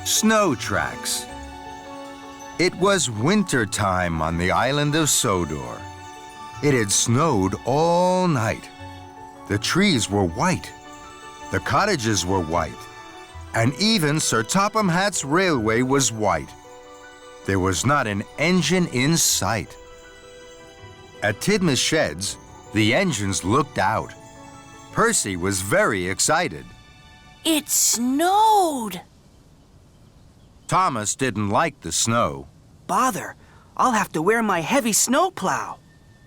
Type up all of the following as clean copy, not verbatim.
Snow tracks. It was winter time on the island of Sodor. It had snowed all night. The trees were white. The cottages were white. And even Sir Topham Hatt's railway was white. There was not an engine in sight. At Tidmouth's sheds, the engines looked out. Percy was very excited. It snowed! Thomas didn't like the snow. Bother! I'll have to wear my heavy snowplow.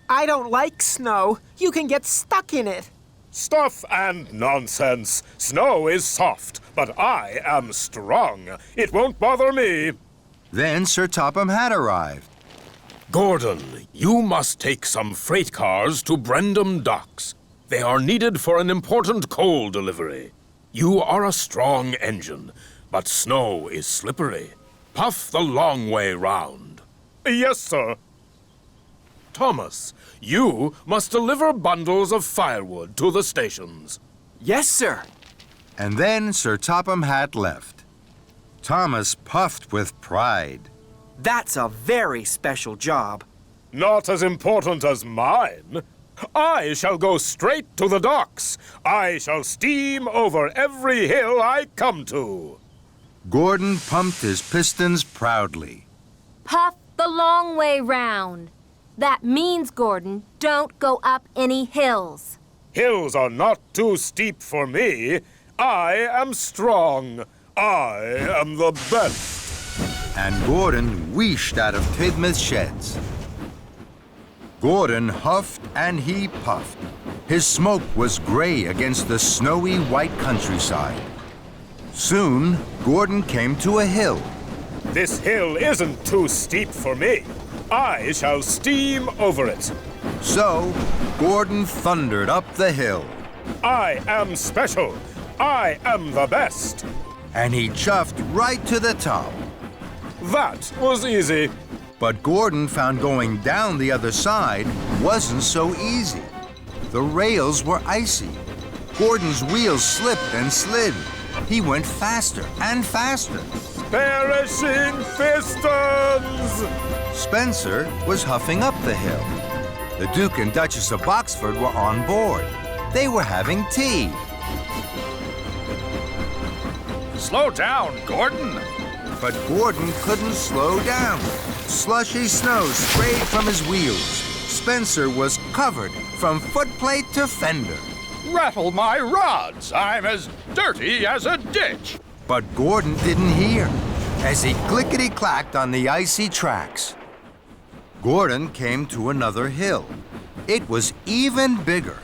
I don't like snow. You can get stuck in it. Stuff and nonsense. Snow is soft, but I am strong. It won't bother me. Then Sir Topham Hatt arrived. Gordon, you must take some freight cars to Brendam docks. They are needed for an important coal delivery. You are a strong engine, but snow is slippery. Puff the long way round. Yes, sir. Thomas, you must deliver bundles of firewood to the stations. Yes, sir. And then Sir Topham Hatt left. Thomas puffed with pride. That's a very special job. Not as important as mine. I shall go straight to the docks. I shall steam over every hill I come to. Gordon pumped his pistons proudly. Puff the long way round. That means, Gordon, don't go up any hills. Hills are not too steep for me. I am strong. I am the best. And Gordon wheeshed out of Tidmouth's sheds. Gordon huffed and he puffed. His smoke was gray against the snowy white countryside. Soon, Gordon came to a hill. This hill isn't too steep for me. I shall steam over it. So, Gordon thundered up the hill. I am special. I am the best. And he chuffed right to the top. That was easy. But Gordon found going down the other side wasn't so easy. The rails were icy. Gordon's wheels slipped and slid. He went faster and faster. Perishing pistons! Spencer was huffing up the hill. The Duke and Duchess of Boxford were on board. They were having tea. Slow down, Gordon. But Gordon couldn't slow down. Slushy snow sprayed from his wheels. Spencer was covered from footplate to fender. Rattle my rods. I'm as dirty as a ditch. But Gordon didn't hear as he clickety-clacked on the icy tracks. Gordon came to another hill. It was even bigger.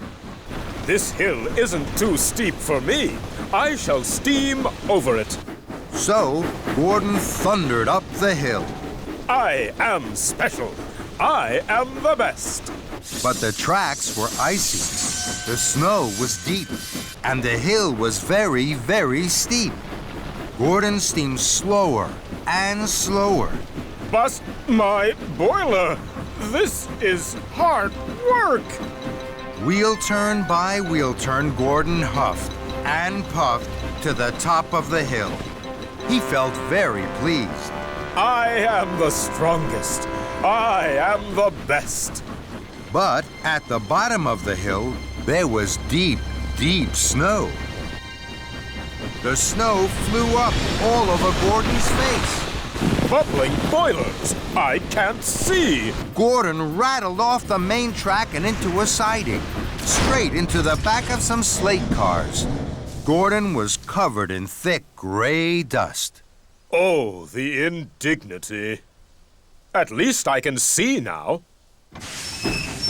This hill isn't too steep for me. I shall steam over it. So Gordon thundered up the hill. I am special. I am the best. But the tracks were icy. The snow was deep, and the hill was very, very steep. Gordon steamed slower and slower. Bust my boiler. This is hard work. Wheel turn by wheel turn, Gordon huffed and puffed to the top of the hill. He felt very pleased. I am the strongest. I am the best. But at the bottom of the hill, there was deep, deep snow. The snow flew up all over Gordon's face. Bubbling boilers. I can't see. Gordon rattled off the main track and into a siding, straight into the back of some slate cars. Gordon was covered in thick gray dust. Oh, the indignity. At least I can see now.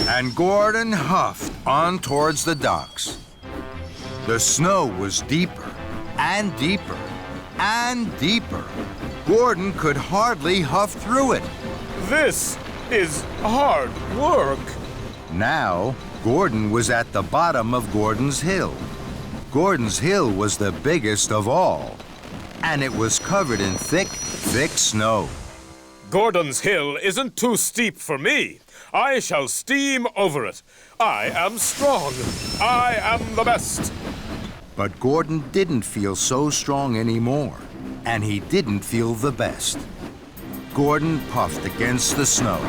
And Gordon huffed on towards the docks. The snow was deeper and deeper and deeper. Gordon could hardly huff through it. This is hard work. Now, Gordon was at the bottom of Gordon's Hill. Gordon's Hill was the biggest of all, and it was covered in thick, thick snow. Gordon's Hill isn't too steep for me. I shall steam over it. I am strong. I am the best. But Gordon didn't feel so strong anymore. and he didn't feel the best. Gordon puffed against the snow.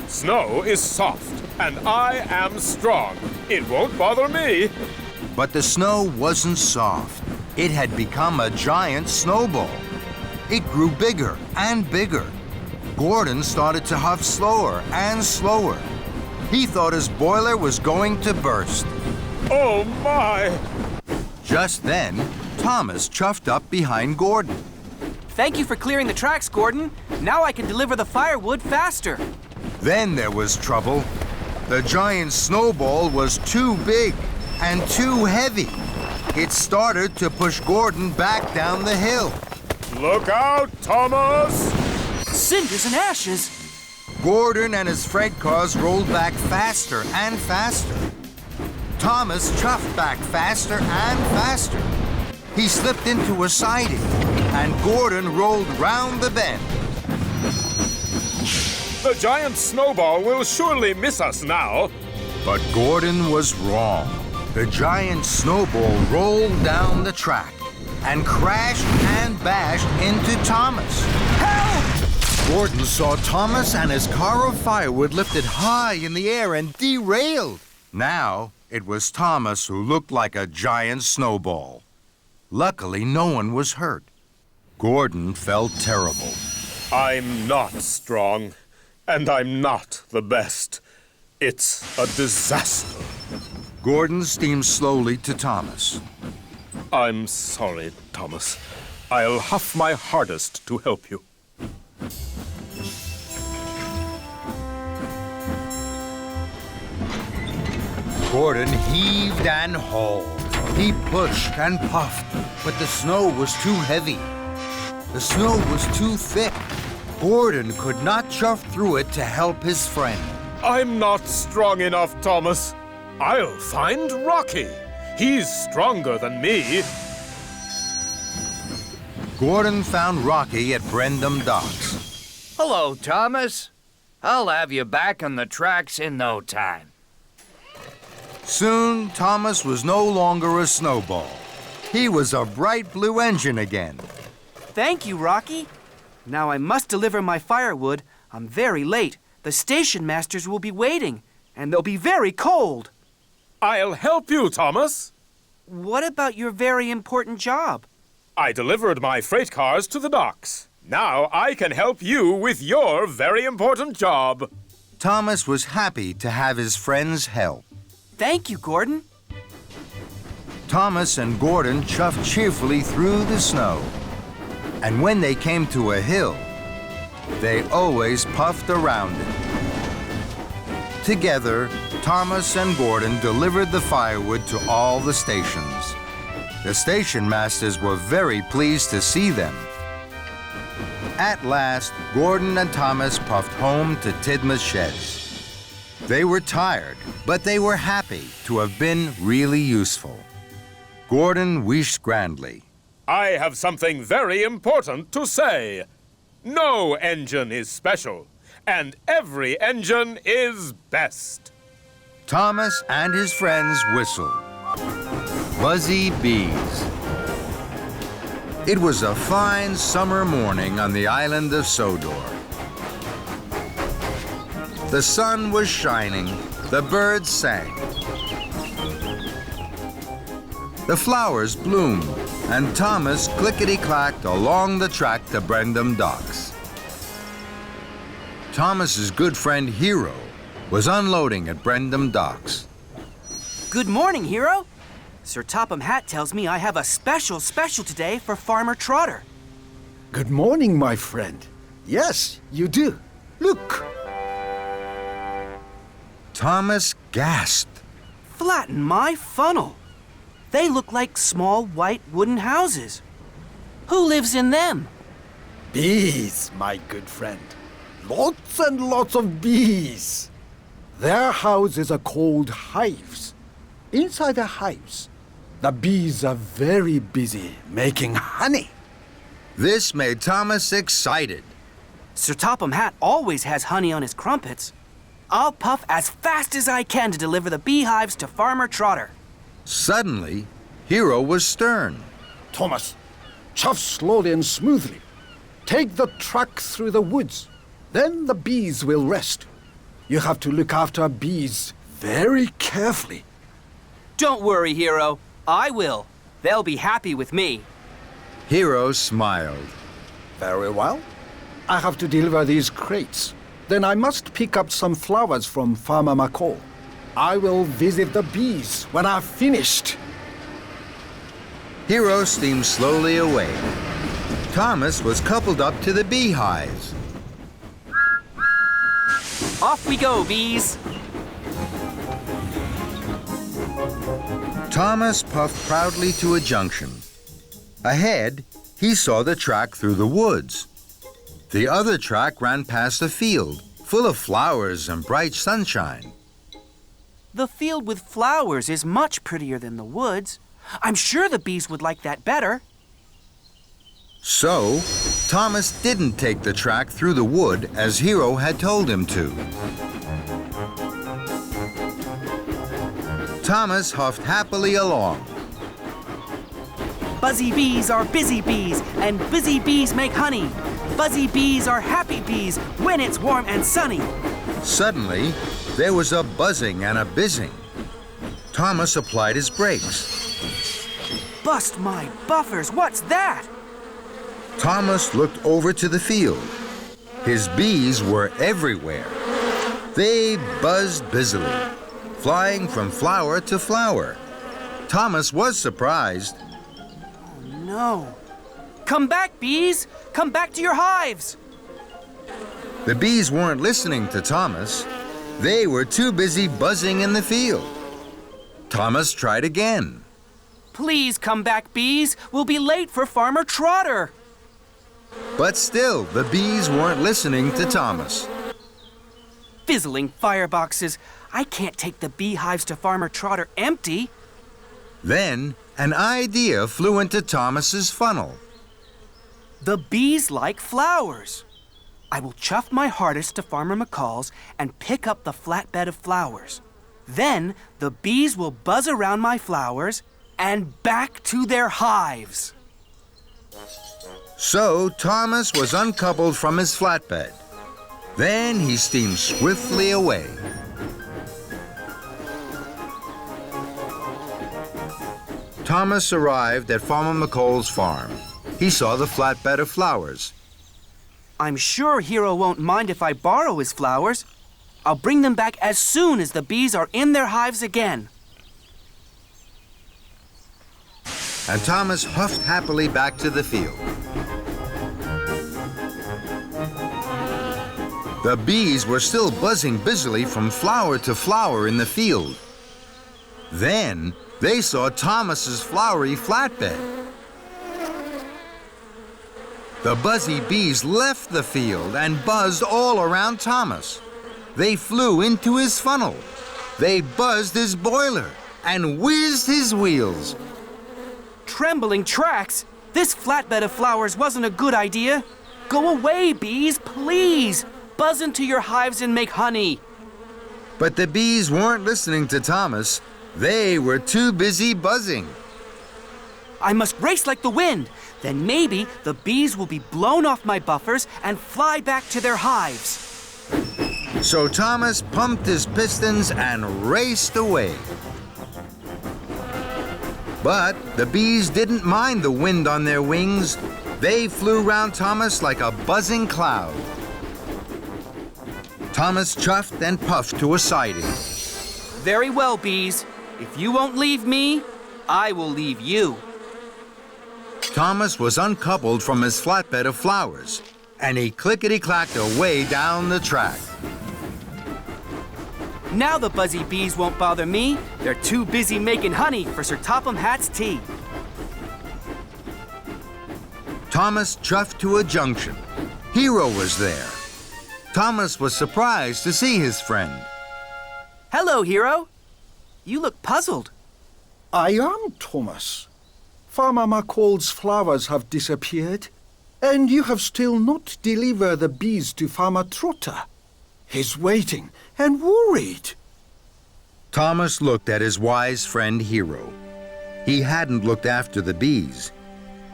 Snow is soft, and I am strong. It won't bother me. But the snow wasn't soft. It had become a giant snowball. It grew bigger and bigger. Gordon started to huff slower and slower. He thought his boiler was going to burst. Oh, my! Just then, Thomas chuffed up behind Gordon. Thank you for clearing the tracks, Gordon. Now I can deliver the firewood faster. Then there was trouble. The giant snowball was too big and too heavy. It started to push Gordon back down the hill. Look out, Thomas! Cinders and ashes. Gordon and his freight cars rolled back faster and faster. Thomas chuffed back faster and faster. He slipped into a siding, and Gordon rolled round the bend. The giant snowball will surely miss us now. But Gordon was wrong. The giant snowball rolled down the track and crashed and bashed into Thomas. Help! Gordon saw Thomas and his car of firewood lifted high in the air and derailed. Now it was Thomas who looked like a giant snowball. Luckily, no one was hurt. Gordon felt terrible. I'm not strong, and I'm not the best. It's a disaster. Gordon steamed slowly to Thomas. I'm sorry, Thomas. I'll huff my hardest to help you. Gordon heaved and hauled. He pushed and puffed, but the snow was too heavy. The snow was too thick. Gordon could not chuff through it to help his friend. I'm not strong enough, Thomas. I'll find Rocky. He's stronger than me. Gordon found Rocky at Brendam Docks. Hello, Thomas. I'll have you back on the tracks in no time. Soon, Thomas was no longer a snowball. He was a bright blue engine again. Thank you, Rocky. Now I must deliver my firewood. I'm very late. The station masters will be waiting, and they'll be very cold. I'll help you, Thomas. What about your very important job? I delivered my freight cars to the docks. Now I can help you with your very important job. Thomas was happy to have his friends help. Thank you, Gordon. Thomas and Gordon chuffed cheerfully through the snow. And when they came to a hill, they always puffed around it. Together, Thomas and Gordon delivered the firewood to all the stations. The station masters were very pleased to see them. At last, Gordon and Thomas puffed home to Tidmouth's sheds. They were tired, but they were happy to have been really useful. Gordon wished grandly. I have something very important to say. No engine is special, and every engine is best. Thomas and his friends whistled. Buzzy Bees. It was a fine summer morning on the island of Sodor. The sun was shining, the birds sang. The flowers bloomed, and Thomas clickety-clacked along the track to Brendam Docks. Thomas's good friend Hero was unloading at Brendam Docks. Good morning, Hero. Sir Topham Hatt tells me I have a special today for Farmer Trotter. Good morning, my friend. Yes, you do. Look. Thomas gasped. Flatten my funnel. They look like small white wooden houses. Who lives in them? Bees, my good friend. Lots and lots of bees. Their houses are called hives. Inside the hives, the bees are very busy making honey. This made Thomas excited. Sir Topham Hatt always has honey on his crumpets. I'll puff as fast as I can to deliver the beehives to Farmer Trotter. Suddenly, Hero was stern. Thomas, Chuff slowly and smoothly. Take the track through the woods. Then the bees will rest. You have to look after bees very carefully. Don't worry, Hero. I will. They'll be happy with me. Hero smiled. Very well. I have to deliver these crates. Then I must pick up some flowers from Farmer McCall. I will visit the bees when I've finished. Hero steamed slowly away. Thomas was coupled up to the beehives. Off we go, bees. Thomas puffed proudly to a junction. Ahead, he saw the track through the woods. The other track ran past a field full of flowers and bright sunshine. The field with flowers is much prettier than the woods. I'm sure the bees would like that better. So, Thomas didn't take the track through the wood as Hero had told him to. Thomas huffed happily along. Buzzy bees are busy bees, and busy bees make honey. Buzzy bees are happy bees when it's warm and sunny. Suddenly, there was a buzzing and a bizzing. Thomas applied his brakes. Bust my buffers, what's that? Thomas looked over to the field. His bees were everywhere. They buzzed busily, flying from flower to flower. Thomas was surprised. Oh no. Come back, bees! Come back to your hives! The bees weren't listening to Thomas. They were too busy buzzing in the field. Thomas tried again. Please come back, bees. We'll be late for Farmer Trotter. But still, the bees weren't listening to Thomas. Fizzling fireboxes. I can't take the beehives to Farmer Trotter empty. Then, an idea flew into Thomas's funnel. The bees like flowers. I will chuff my hardest to Farmer McCall's and pick up the flatbed of flowers. Then the bees will buzz around my flowers and back to their hives. So Thomas was uncoupled from his flatbed. Then he steamed swiftly away. Thomas arrived at Farmer McCall's farm. He saw the flatbed of flowers. I'm sure Hero won't mind if I borrow his flowers. I'll bring them back as soon as the bees are in their hives again. And Thomas huffed happily back to the field. The bees were still buzzing busily from flower to flower in the field. Then they saw Thomas's flowery flatbed. The buzzy bees left the field and buzzed all around Thomas. They flew into his funnel. They buzzed his boiler and whizzed his wheels. Trembling tracks! This flatbed of flowers wasn't a good idea. Go away, bees, please! Buzz into your hives and make honey. But the bees weren't listening to Thomas. They were too busy buzzing. I must race like the wind. Then maybe the bees will be blown off my buffers and fly back to their hives. So Thomas pumped his pistons and raced away. But the bees didn't mind the wind on their wings. They flew round Thomas like a buzzing cloud. Thomas chuffed and puffed to a siding. Very well, bees. If you won't leave me, I will leave you. Thomas was uncoupled from his flatbed of flowers, and he clickety-clacked away down the track. Now the buzzy bees won't bother me. They're too busy making honey for Sir Topham Hatt's tea. Thomas chuffed to a junction. Hero was there. Thomas was surprised to see his friend. Hello, Hero. You look puzzled. I am Thomas. Farmer McCall's flowers have disappeared, and you have still not delivered the bees to Farmer Trotter. He's waiting and worried. Thomas looked at his wise friend Hero. He hadn't looked after the bees.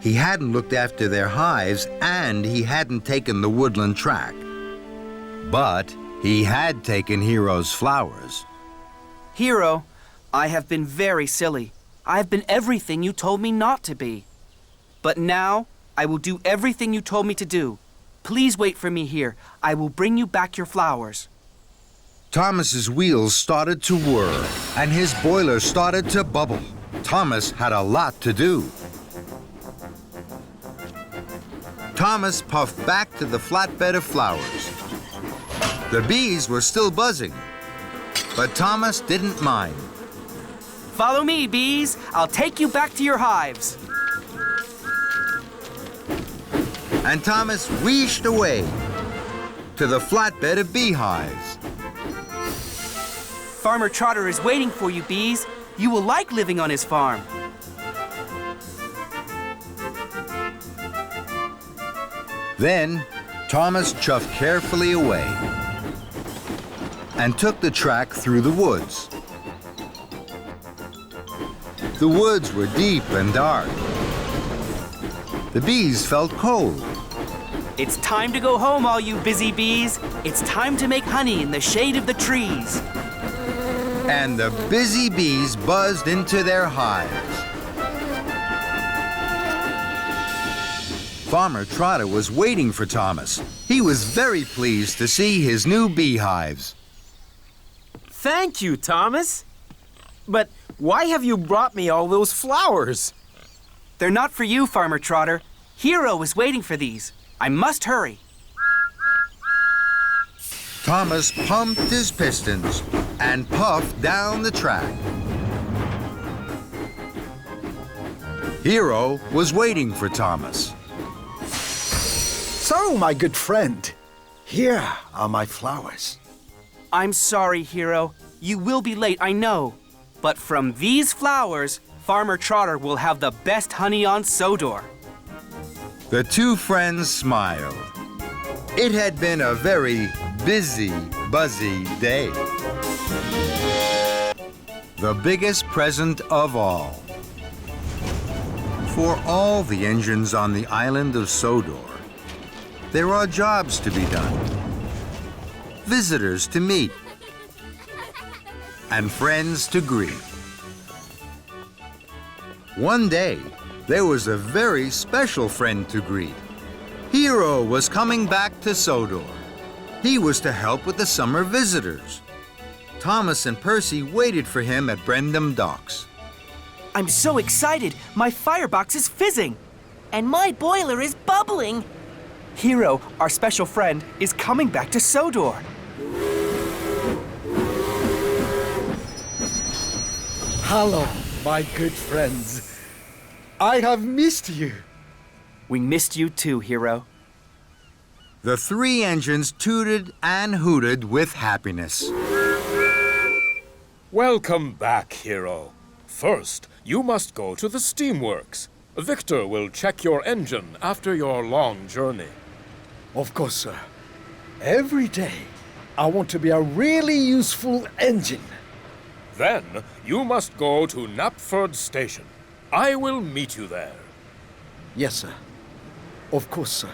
He hadn't looked after their hives and he hadn't taken the woodland track. But he had taken Hero's flowers. Hero, I have been very silly. I have been everything you told me not to be. But now, I will do everything you told me to do. Please wait for me here. I will bring you back your flowers. Thomas's wheels started to whir, and his boiler started to bubble. Thomas had a lot to do. Thomas puffed back to the flatbed of flowers. The bees were still buzzing, but Thomas didn't mind. Follow me, bees. I'll take you back to your hives. And Thomas wheeshed away to the flatbed of beehives. Farmer Trotter is waiting for you, bees. You will like living on his farm. Then Thomas chuffed carefully away and took the track through the woods. The woods were deep and dark. The bees felt cold. It's time to go home, all you busy bees. It's time to make honey in the shade of the trees. And the busy bees buzzed into their hives. Farmer Trotter was waiting for Thomas. He was very pleased to see his new beehives. Thank you, Thomas. But why have you brought me all those flowers? They're not for you, Farmer Trotter. Hero is waiting for these. I must hurry. Thomas pumped his pistons and puffed down the track. Hero was waiting for Thomas. So, my good friend, here are my flowers. I'm sorry, Hero. You will be late, I know. But from these flowers, Farmer Trotter will have the best honey on Sodor. The two friends smiled. It had been a very busy, buzzy day. The biggest present of all. For all the engines on the island of Sodor, there are jobs to be done, visitors to meet, and friends to greet. One day, there was a very special friend to greet. Hero was coming back to Sodor. He was to help with the summer visitors. Thomas and Percy waited for him at Brendam Docks. I'm so excited. My firebox is fizzing. And my boiler is bubbling. Hero, our special friend, is coming back to Sodor. Hello, my good friends. I have missed you. We missed you too, Hero. The three engines tooted and hooted with happiness. Welcome back, Hero. First, you must go to the steamworks. Victor will check your engine after your long journey. Of course, sir. Every day, I want to be a really useful engine. Then, you must go to Knapford Station. I will meet you there. Yes, sir. Of course, sir.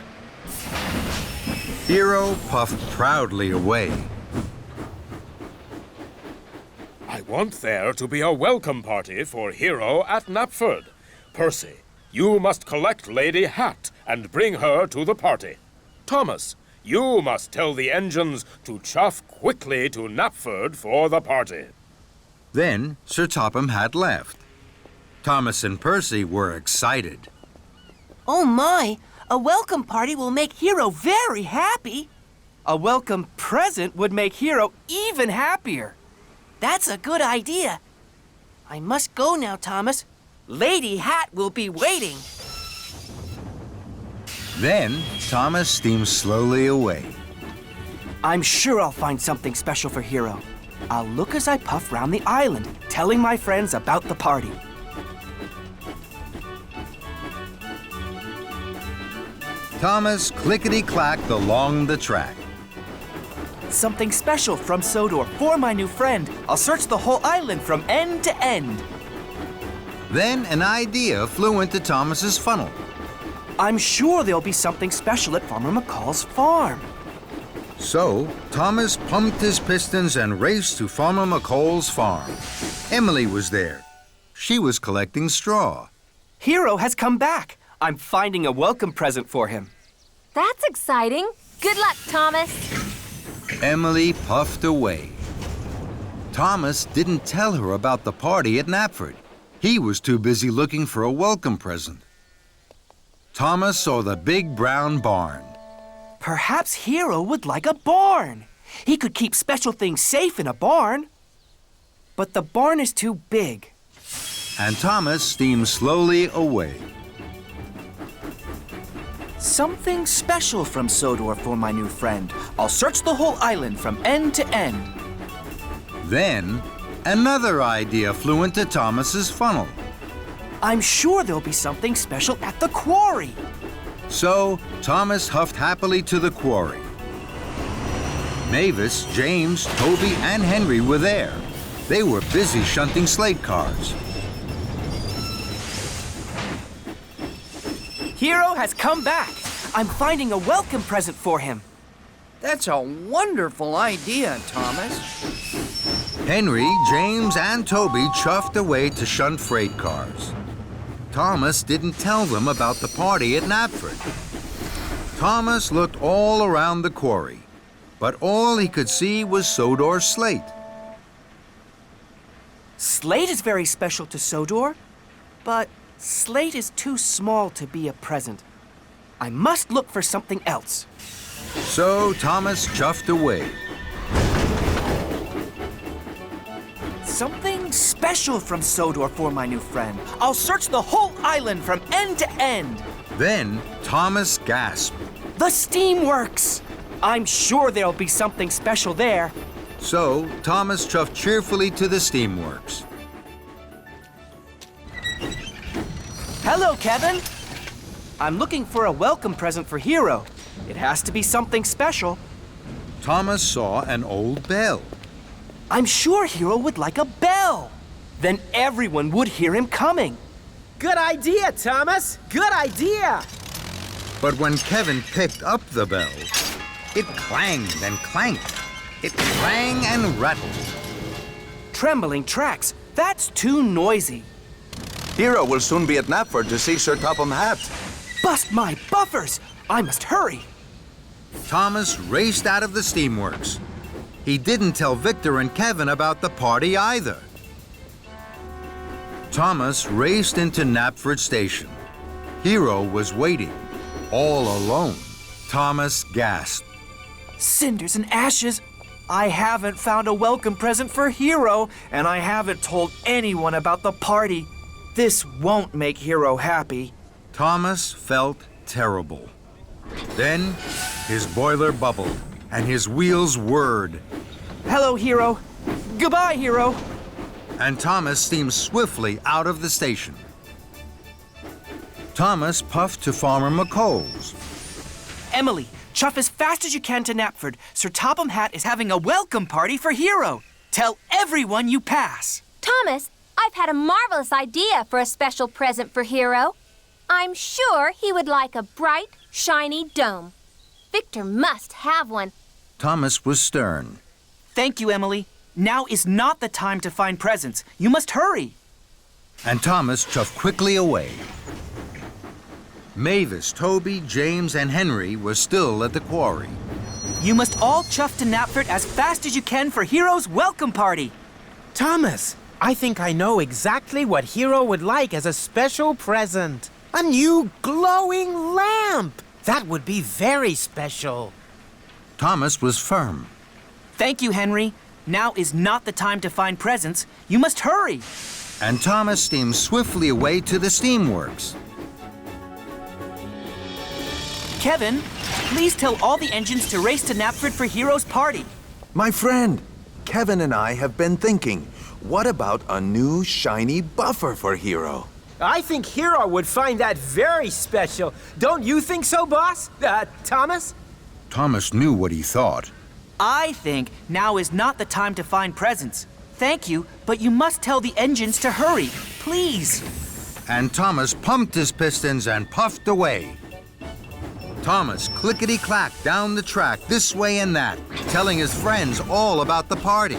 Hero puffed proudly away. I want there to be a welcome party for Hero at Knapford. Percy, you must collect Lady Hatt and bring her to the party. Thomas, you must tell the engines to chuff quickly to Knapford for the party. Then Sir Topham had left. Thomas and Percy were excited. Oh my! A welcome party will make Hero very happy. A welcome present would make Hero even happier. That's a good idea. I must go now, Thomas. Lady Hatt will be waiting. Then Thomas steamed slowly away. I'm sure I'll find something special for Hero. I'll look as I puff round the island, telling my friends about the party. Thomas clickety-clacked along the track. Something special from Sodor for my new friend. I'll search the whole island from end to end. Then an idea flew into Thomas's funnel. I'm sure there'll be something special at Farmer McCall's farm. So, Thomas pumped his pistons and raced to Farmer McCall's farm. Emily was there. She was collecting straw. Hero has come back. I'm finding a welcome present for him. That's exciting. Good luck, Thomas. Emily puffed away. Thomas didn't tell her about the party at Knapford. He was too busy looking for a welcome present. Thomas saw the big brown barn. Perhaps Hero would like a barn. He could keep special things safe in a barn. But the barn is too big. And Thomas steamed slowly away. Something special from Sodor for my new friend. I'll search the whole island from end to end. Then, another idea flew into Thomas's funnel. I'm sure there'll be something special at the quarry. So, Thomas huffed happily to the quarry. Mavis, James, Toby, and Henry were there. They were busy shunting slate cars. Hero has come back. I'm finding a welcome present for him. That's a wonderful idea, Thomas. Henry, James, and Toby chuffed away to shunt freight cars. Thomas didn't tell them about the party at Knapford. Thomas looked all around the quarry, but all he could see was Sodor's slate. Slate is very special to Sodor, but slate is too small to be a present. I must look for something else. So Thomas chuffed away. Something special from Sodor for my new friend. I'll search the whole island from end to end. Then Thomas gasped. The steamworks! I'm sure there'll be something special there. So Thomas chuffed cheerfully to the steamworks. Hello, Kevin. I'm looking for a welcome present for Hero. It has to be something special. Thomas saw an old bell. I'm sure Hero would like a bell. Then everyone would hear him coming. Good idea, Thomas. Good idea. But when Kevin picked up the bell, it clanged and clanked. It rang and rattled. Trembling tracks. That's too noisy. Hero will soon be at Knapford to see Sir Topham Hatt. Bust my buffers! I must hurry. Thomas raced out of the steamworks. He didn't tell Victor and Kevin about the party either. Thomas raced into Knapford Station. Hero was waiting, all alone. Thomas gasped. Cinders and ashes. I haven't found a welcome present for Hero, and I haven't told anyone about the party. This won't make Hero happy. Thomas felt terrible. Then his boiler bubbled and his wheels whirred. Hello, Hero. Goodbye, Hero. And Thomas steamed swiftly out of the station. Thomas puffed to Farmer McCall's. Emily, chuff as fast as you can to Knapford. Sir Topham Hatt is having a welcome party for Hero. Tell everyone you pass. Thomas, I've had a marvelous idea for a special present for Hero. I'm sure he would like a bright, shiny dome. Victor must have one. Thomas was stern. Thank you, Emily. Now is not the time to find presents. You must hurry. And Thomas chuffed quickly away. Mavis, Toby, James, and Henry were still at the quarry. You must all chuff to Knapford as fast as you can for Hero's welcome party. Thomas, I think I know exactly what Hero would like as a special present. A new glowing lamp. That would be very special. Thomas was firm. Thank you, Henry. Now is not the time to find presents. You must hurry. And Thomas steamed swiftly away to the steamworks. Kevin, please tell all the engines to race to Knapford for Hero's party. My friend, Kevin and I have been thinking, what about a new shiny buffer for Hero? I think Hero would find that very special. Don't you think so, boss? Thomas? Thomas knew what he thought. I think now is not the time to find presents. Thank you, but you must tell the engines to hurry, please. And Thomas pumped his pistons and puffed away. Thomas clickety-clacked down the track this way and that, telling his friends all about the party.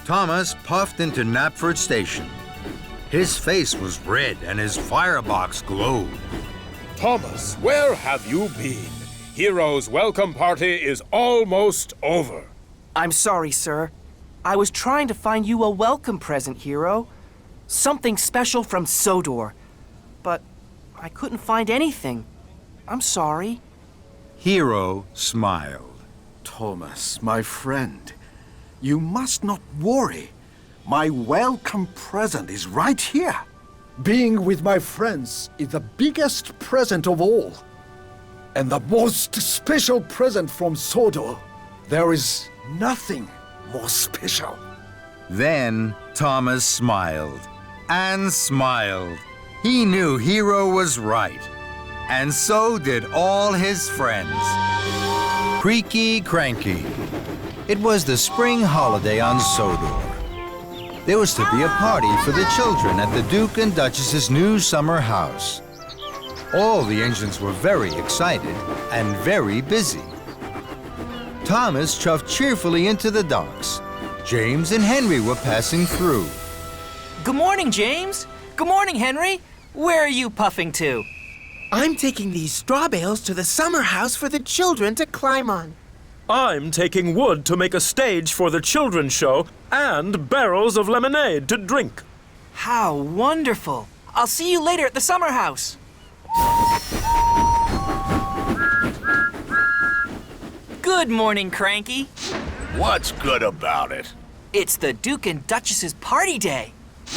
Thomas puffed into Knapford Station. His face was red and his firebox glowed. Thomas, where have you been? Hero's welcome party is almost over. I'm sorry, sir. I was trying to find you a welcome present, Hero. Something special from Sodor. But I couldn't find anything. I'm sorry. Hero smiled. Thomas, my friend, you must not worry. My welcome present is right here. Being with my friends is the biggest present of all. And the most special present from Sodor. There is nothing more special. Then Thomas smiled and smiled. He knew Hero was right. And so did all his friends. Creaky Cranky. It was the spring holiday on Sodor. There was to be a party for the children at the Duke and Duchess's new summer house. All the engines were very excited and very busy. Thomas chuffed cheerfully into the docks. James and Henry were passing through. Good morning, James. Good morning, Henry. Where are you puffing to? I'm taking these straw bales to the summer house for the children to climb on. I'm taking wood to make a stage for the children's show and barrels of lemonade to drink. How wonderful. I'll see you later at the summer house. Good morning, Cranky. What's good about it? It's the Duke and Duchess's party day.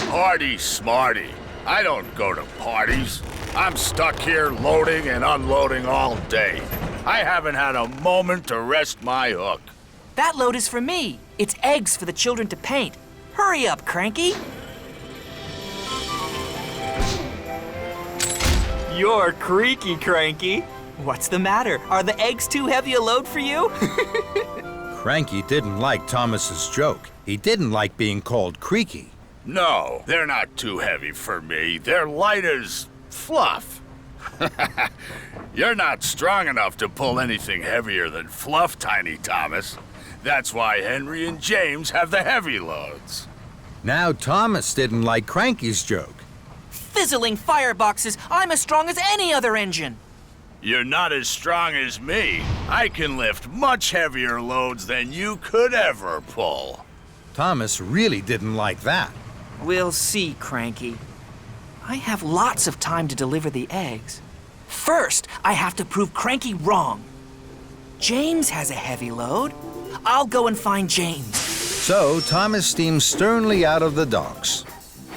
Party smarty. I don't go to parties. I'm stuck here loading and unloading all day. I haven't had a moment to rest my hook. That load is for me. It's eggs for the children to paint. Hurry up, Cranky. You're Creaky Cranky. What's the matter? Are the eggs too heavy a load for you? Cranky didn't like Thomas's joke. He didn't like being called Creaky. No, they're not too heavy for me. They're light as fluff. You're not strong enough to pull anything heavier than fluff, Tiny Thomas. That's why Henry and James have the heavy loads. Now Thomas didn't like Cranky's joke. Fizzling fireboxes, I'm as strong as any other engine. You're not as strong as me. I can lift much heavier loads than you could ever pull. Thomas really didn't like that. We'll see, Cranky. I have lots of time to deliver the eggs. First, I have to prove Cranky wrong. James has a heavy load. I'll go and find James. So Thomas steamed sternly out of the docks.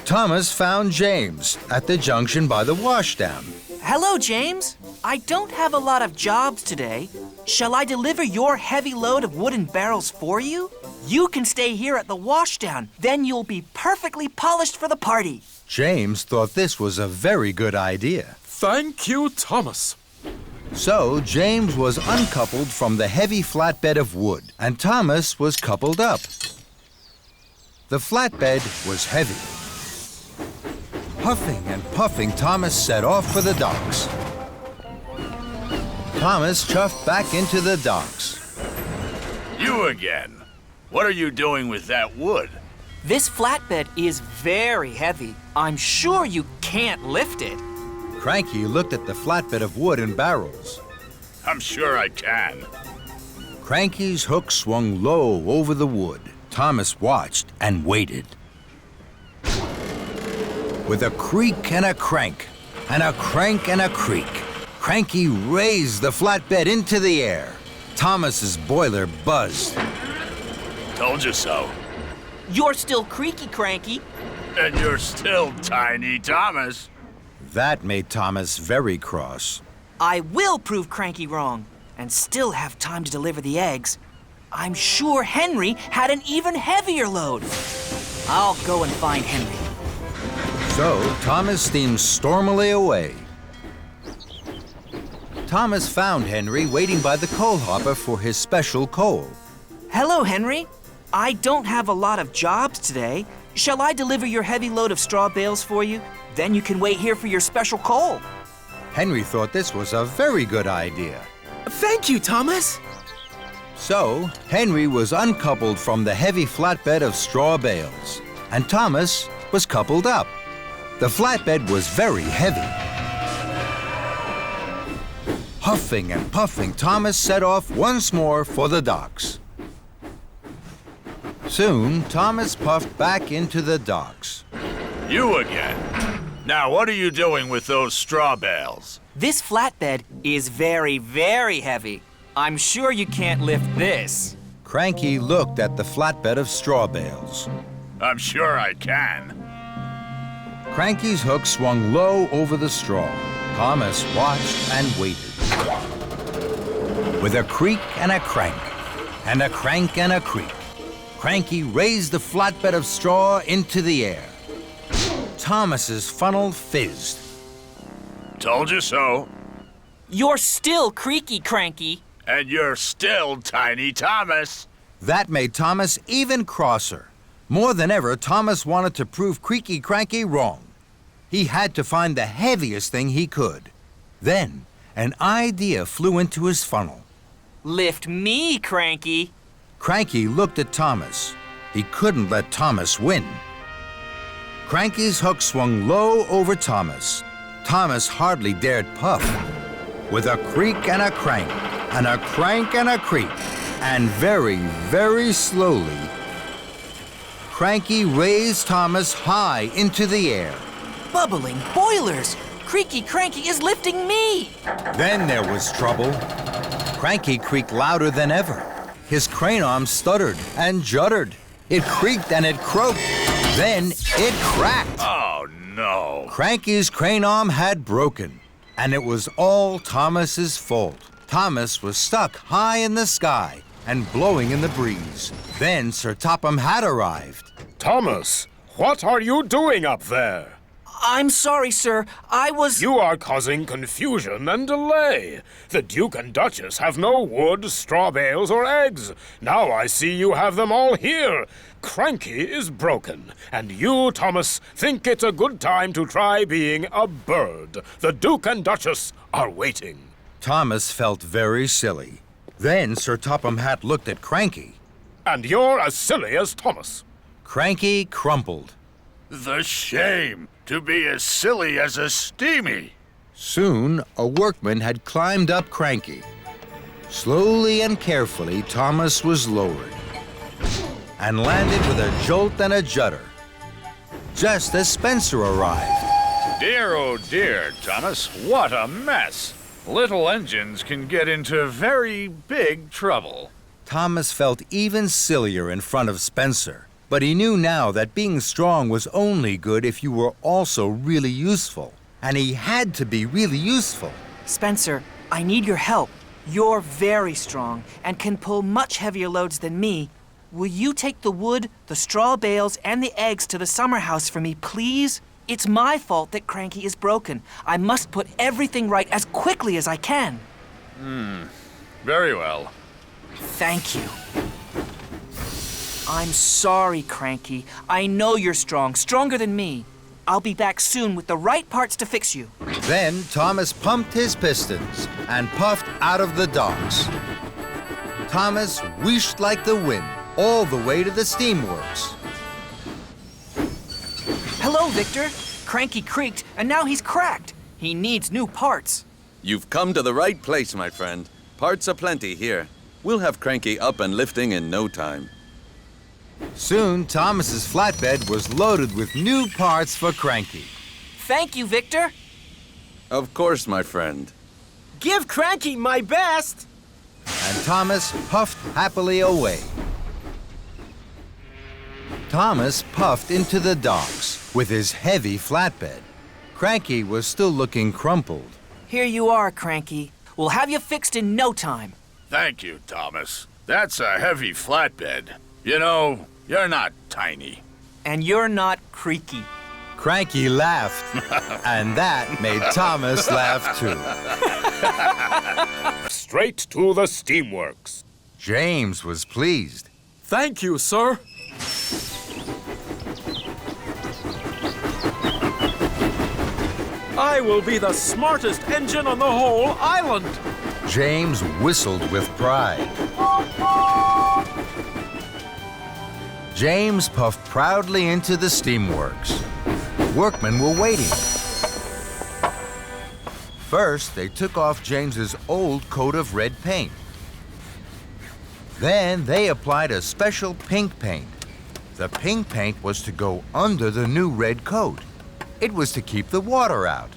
Thomas found James at the junction by the washdown. Hello, James. I don't have a lot of jobs today. Shall I deliver your heavy load of wooden barrels for you? You can stay here at the washdown. Then you'll be perfectly polished for the party. James thought this was a very good idea. Thank you, Thomas. So James was uncoupled from the heavy flatbed of wood, and Thomas was coupled up. The flatbed was heavy. Puffing and puffing, Thomas set off for the docks. Thomas chuffed back into the docks. You again. What are you doing with that wood? This flatbed is very heavy. I'm sure you can't lift it. Cranky looked at the flatbed of wood and barrels. I'm sure I can. Cranky's hook swung low over the wood. Thomas watched and waited. With a creak and a crank, and a crank and a creak, Cranky raised the flatbed into the air. Thomas's boiler buzzed. Told you so. You're still Creaky Cranky. And you're still Tiny Thomas. That made Thomas very cross. I will prove Cranky wrong and still have time to deliver the eggs. I'm sure Henry had an even heavier load. I'll go and find Henry. So Thomas steamed stormily away. Thomas found Henry waiting by the coal hopper for his special coal. Hello, Henry. I don't have a lot of jobs today. Shall I deliver your heavy load of straw bales for you? Then you can wait here for your special coal. Henry thought this was a very good idea. Thank you, Thomas. So, Henry was uncoupled from the heavy flatbed of straw bales, and Thomas was coupled up. The flatbed was very heavy. Huffing and puffing, Thomas set off once more for the docks. Soon, Thomas puffed back into the docks. You again. Now, what are you doing with those straw bales? This flatbed is very, very heavy. I'm sure you can't lift this. Cranky looked at the flatbed of straw bales. I'm sure I can. Cranky's hook swung low over the straw. Thomas watched and waited. With a creak and a crank, and a crank and a creak, Cranky raised the flatbed of straw into the air. Thomas's funnel fizzed. Told you so. You're still Creaky Cranky. And you're still Tiny Thomas. That made Thomas even crosser. More than ever, Thomas wanted to prove Creaky Cranky wrong. He had to find the heaviest thing he could. Then, an idea flew into his funnel. Lift me, Cranky. Cranky looked at Thomas. He couldn't let Thomas win. Cranky's hook swung low over Thomas. Thomas hardly dared puff. With a creak and a crank, and a crank and a creak, and very, very slowly, Cranky raised Thomas high into the air. Bubbling boilers! Creaky Cranky is lifting me! Then there was trouble. Cranky creaked louder than ever. His crane arm stuttered and juddered. It creaked and it croaked. Then it cracked. Oh, no. Cranky's crane arm had broken, and it was all Thomas's fault. Thomas was stuck high in the sky and blowing in the breeze. Then Sir Topham had arrived. Thomas, what are you doing up there? I'm sorry, sir. I was... You are causing confusion and delay. The Duke and Duchess have no wood, straw bales, or eggs. Now I see you have them all here. Cranky is broken, and you, Thomas, think it's a good time to try being a bird. The Duke and Duchess are waiting. Thomas felt very silly. Then Sir Topham Hatt looked at Cranky. And you're as silly as Thomas. Cranky crumpled. The shame to be as silly as a Steamy. Soon, a workman had climbed up Cranky. Slowly and carefully, Thomas was lowered and landed with a jolt and a judder, just as Spencer arrived. Dear, oh dear, Thomas, what a mess. Little engines can get into very big trouble. Thomas felt even sillier in front of Spencer, but he knew now that being strong was only good if you were also really useful. And he had to be really useful. Spencer, I need your help. You're very strong and can pull much heavier loads than me. Will you take the wood, the straw bales, and the eggs to the summer house for me, please? It's my fault that Cranky is broken. I must put everything right as quickly as I can. Very well. Thank you. I'm sorry, Cranky. I know you're strong, stronger than me. I'll be back soon with the right parts to fix you. Then Thomas pumped his pistons and puffed out of the docks. Thomas wheeshed like the wind all the way to the steamworks. Hello, Victor. Cranky creaked, and now he's cracked. He needs new parts. You've come to the right place, my friend. Parts aplenty here. We'll have Cranky up and lifting in no time. Soon, Thomas's flatbed was loaded with new parts for Cranky. Thank you, Victor. Of course, my friend. Give Cranky my best. And Thomas puffed happily away. Thomas puffed into the docks with his heavy flatbed. Cranky was still looking crumpled. Here you are, Cranky. We'll have you fixed in no time. Thank you, Thomas. That's a heavy flatbed. You know, you're not tiny. And you're not creaky. Cranky laughed, and that made Thomas laugh too. Straight to the steamworks. James was pleased. Thank you, sir. I will be the smartest engine on the whole island. James whistled with pride. James puffed proudly into the steamworks. Workmen were waiting. First, they took off James's old coat of red paint. Then they applied a special pink paint. The pink paint was to go under the new red coat. It was to keep the water out.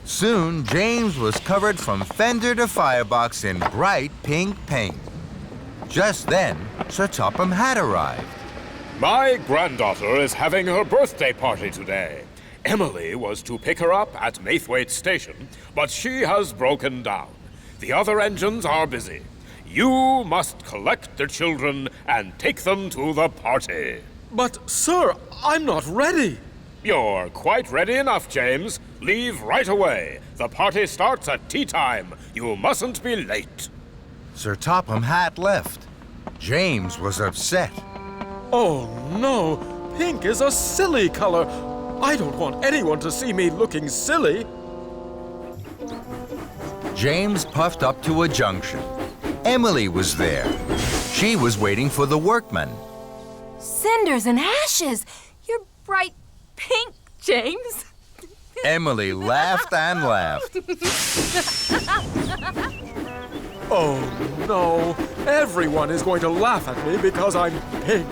Soon, James was covered from fender to firebox in bright pink paint. Just then, Sir Topham had arrived. My granddaughter is having her birthday party today. Emily was to pick her up at Maithwaite Station, but she has broken down. The other engines are busy. You must collect the children and take them to the party. But, sir, I'm not ready. You're quite ready enough, James. Leave right away. The party starts at tea time. You mustn't be late. Sir Topham Hatt left. James was upset. Oh, no. Pink is a silly color. I don't want anyone to see me looking silly. James puffed up to a junction. Emily was there. She was waiting for the workmen. Cinders and ashes! You're bright pink, James. Emily laughed and laughed. Oh, no. Everyone is going to laugh at me because I'm pink.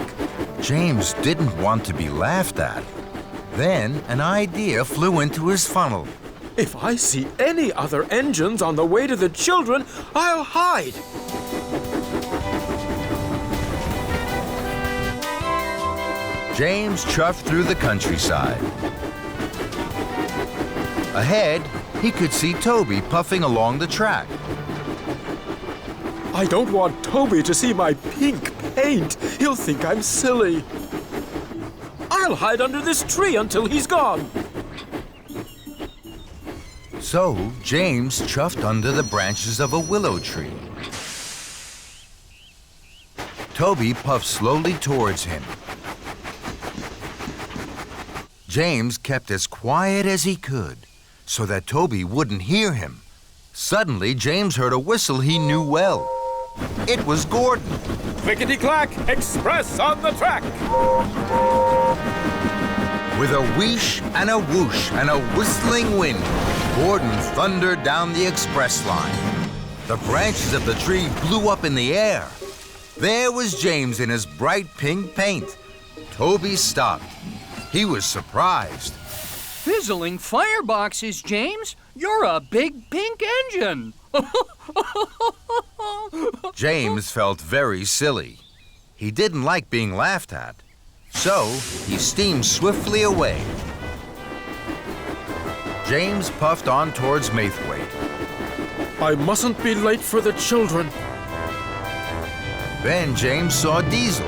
James didn't want to be laughed at. Then an idea flew into his funnel. If I see any other engines on the way to the children, I'll hide. James chuffed through the countryside. Ahead, he could see Toby puffing along the track. I don't want Toby to see my pink paint. He'll think I'm silly. I'll hide under this tree until he's gone. So, James chuffed under the branches of a willow tree. Toby puffed slowly towards him. James kept as quiet as he could, so that Toby wouldn't hear him. Suddenly, James heard a whistle he knew well. It was Gordon. Clickety-clack, express on the track! With a wheesh and a whoosh and a whistling wind, Gordon thundered down the express line. The branches of the tree blew up in the air. There was James in his bright pink paint. Toby stopped. He was surprised. Fizzling fireboxes, James. You're a big pink engine. James felt very silly. He didn't like being laughed at. So, he steamed swiftly away. James puffed on towards Maithwaite. I mustn't be late for the children. Then James saw Diesel.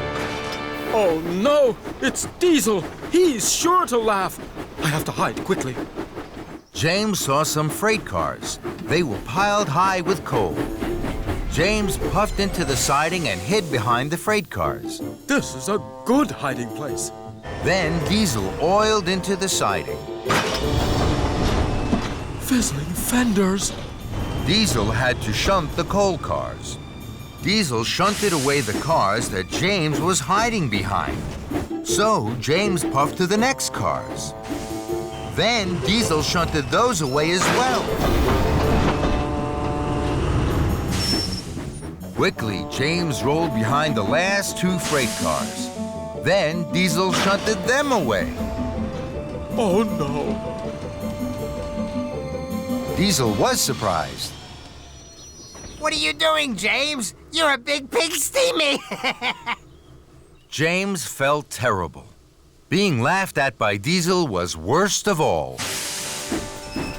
Oh, no! It's Diesel! He's sure to laugh! I have to hide quickly. James saw some freight cars. They were piled high with coal. James puffed into the siding and hid behind the freight cars. This is a good hiding place. Then Diesel oiled into the siding. Fizzling fenders. Diesel had to shunt the coal cars. Diesel shunted away the cars that James was hiding behind. So James puffed to the next cars. Then Diesel shunted those away as well. Quickly, James rolled behind the last two freight cars. Then Diesel shunted them away. Oh, no. Diesel was surprised. What are you doing, James? You're a big pig, Steamy. James felt terrible. Being laughed at by Diesel was worst of all.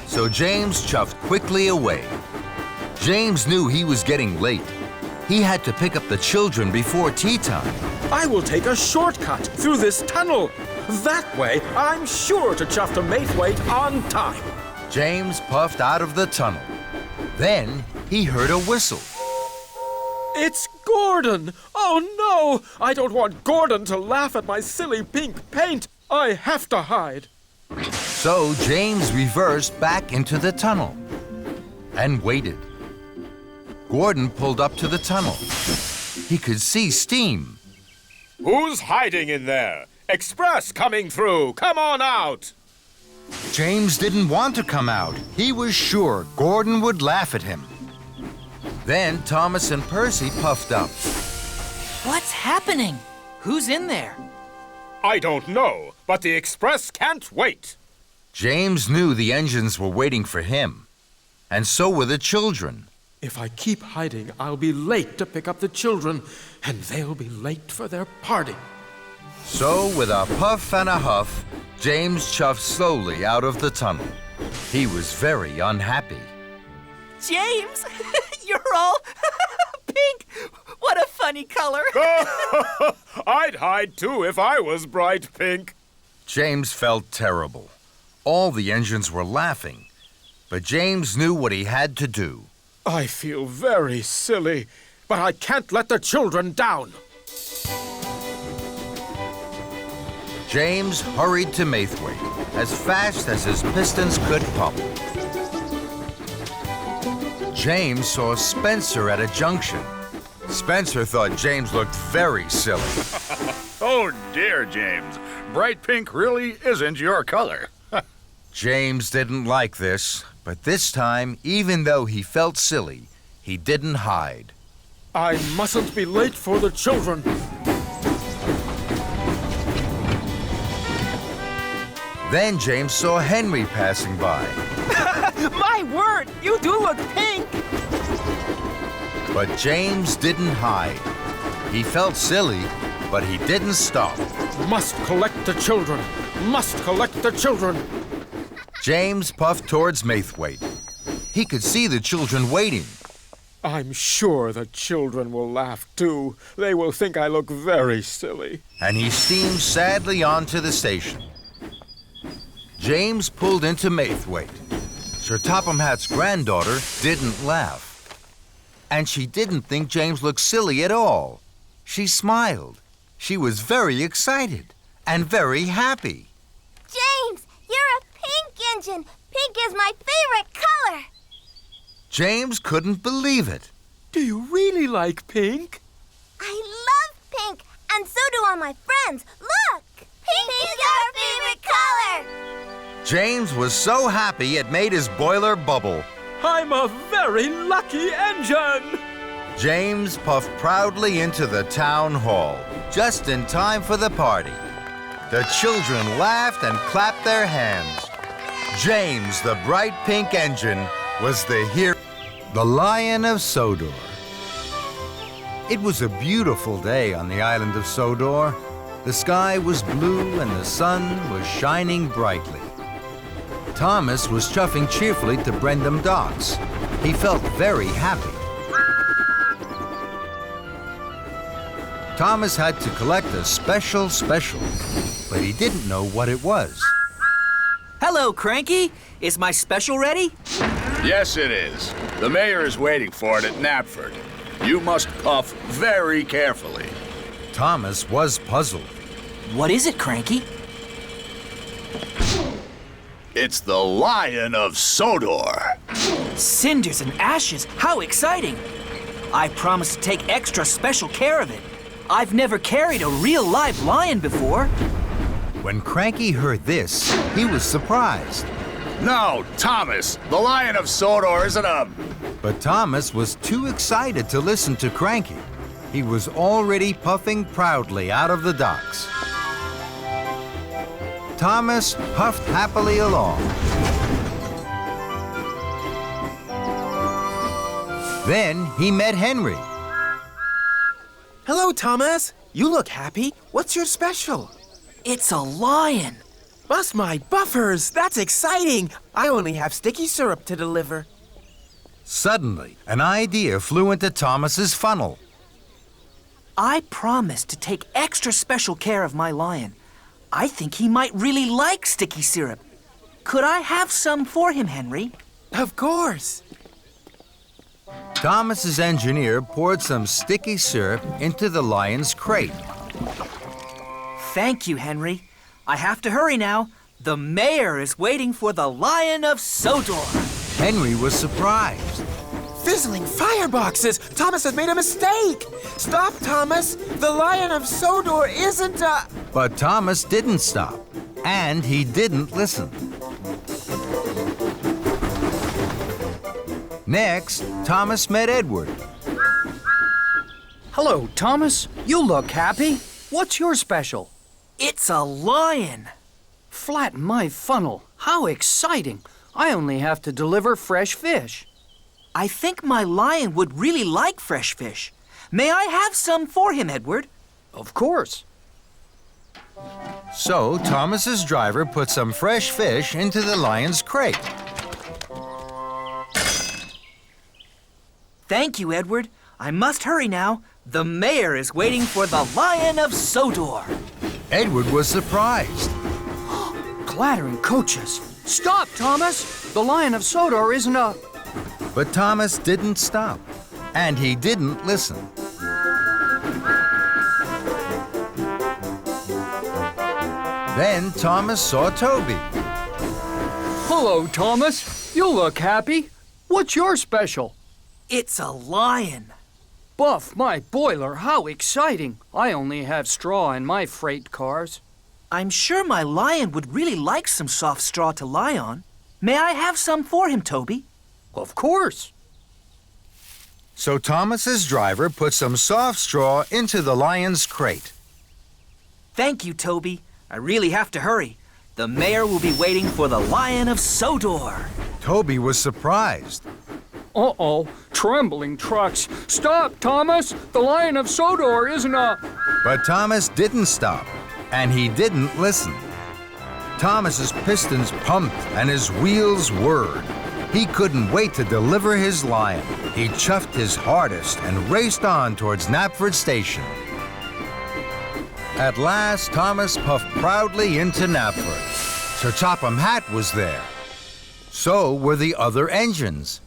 So James chuffed quickly away. James knew he was getting late. He had to pick up the children before tea time. I will take a shortcut through this tunnel. That way, I'm sure to chuff to Maithwaite on time. James puffed out of the tunnel. Then he heard a whistle. It's Gordon! Oh, no! I don't want Gordon to laugh at my silly pink paint. I have to hide. So James reversed back into the tunnel and waited. Gordon pulled up to the tunnel. He could see steam. Who's hiding in there? Express coming through. Come on out. James didn't want to come out. He was sure Gordon would laugh at him. Then Thomas and Percy puffed up. What's happening? Who's in there? I don't know, but the express can't wait. James knew the engines were waiting for him, and so were the children. If I keep hiding, I'll be late to pick up the children, and they'll be late for their party. So, with a puff and a huff, James chuffed slowly out of the tunnel. He was very unhappy. James, you're all pink. What a funny color. I'd hide too if I was bright pink. James felt terrible. All the engines were laughing, but James knew what he had to do. I feel very silly, but I can't let the children down. James hurried to Maithwaite as fast as his pistons could pump. James saw Spencer at a junction. Spencer thought James looked very silly. Oh dear, James. Bright pink really isn't your color. James didn't like this, but this time, even though he felt silly, he didn't hide. I mustn't be late for the children. Then James saw Henry passing by. My word, you do look pink! But James didn't hide. He felt silly, but he didn't stop. Must collect the children. Must collect the children. James puffed towards Maithwaite. He could see the children waiting. I'm sure the children will laugh too. They will think I look very silly. And he steamed sadly on to the station. James pulled into Maithwaite. Sir Topham Hatt's granddaughter didn't laugh. And she didn't think James looked silly at all. She smiled. She was very excited and very happy. James, you're a pink engine. Pink is my favorite color. James couldn't believe it. Do you really like pink? I love pink, and so do all my friends. Look! Pink is our favorite color! James was so happy it made his boiler bubble. I'm a very lucky engine! James puffed proudly into the town hall, just in time for the party. The children laughed and clapped their hands. James, the bright pink engine, was the hero. The Lion of Sodor. It was a beautiful day on the island of Sodor. The sky was blue and the sun was shining brightly. Thomas was chuffing cheerfully to Brendam Docks. He felt very happy. Thomas had to collect a special, but he didn't know what it was. Hello, Cranky. Is my special ready? Yes, it is. The mayor is waiting for it at Knapford. You must puff very carefully. Thomas was puzzled. What is it, Cranky? It's the Lion of Sodor. Cinders and ashes. How exciting. I promise to take extra special care of it. I've never carried a real live lion before. When Cranky heard this, he was surprised. No, Thomas, the Lion of Sodor isn't a... But Thomas was too excited to listen to Cranky. He was already puffing proudly out of the docks. Thomas puffed happily along. Then he met Henry. Hello, Thomas. You look happy. What's your special? It's a lion. Bust my buffers. That's exciting. I only have sticky syrup to deliver. Suddenly, an idea flew into Thomas's funnel. I promised to take extra special care of my lion. I think he might really like sticky syrup. Could I have some for him, Henry? Of course. Thomas's engineer poured some sticky syrup into the lion's crate. Thank you, Henry. I have to hurry now. The mayor is waiting for the Lion of Sodor. Henry was surprised. Fizzling fireboxes! Thomas has made a mistake! Stop, Thomas! The Lion of Sodor isn't a... But Thomas didn't stop, and he didn't listen. Next, Thomas met Edward. Hello, Thomas. You look happy. What's your special? It's a lion. Flatten my funnel. How exciting. I only have to deliver fresh fish. I think my lion would really like fresh fish. May I have some for him, Edward? Of course. So Thomas's driver put some fresh fish into the lion's crate. Thank you, Edward. I must hurry now. The mayor is waiting for the Lion of Sodor. Edward was surprised. Clattering coaches. Stop, Thomas! The Lion of Sodor isn't a... But Thomas didn't stop, and he didn't listen. Then Thomas saw Toby. Hello, Thomas. You look happy. What's your special? It's a lion. Buff my boiler, how exciting. I only have straw in my freight cars. I'm sure my lion would really like some soft straw to lie on. May I have some for him, Toby? Of course. So Thomas's driver put some soft straw into the lion's crate. Thank you, Toby. I really have to hurry. The mayor will be waiting for the Lion of Sodor. Toby was surprised. Uh-oh, trembling trucks. Stop, Thomas! The Lion of Sodor isn't a... But Thomas didn't stop, and he didn't listen. Thomas's pistons pumped and his wheels whirred. He couldn't wait to deliver his lion. He chuffed his hardest and raced on towards Knapford Station. At last, Thomas puffed proudly into Knapford. Sir Topham Hatt was there. So were the other engines.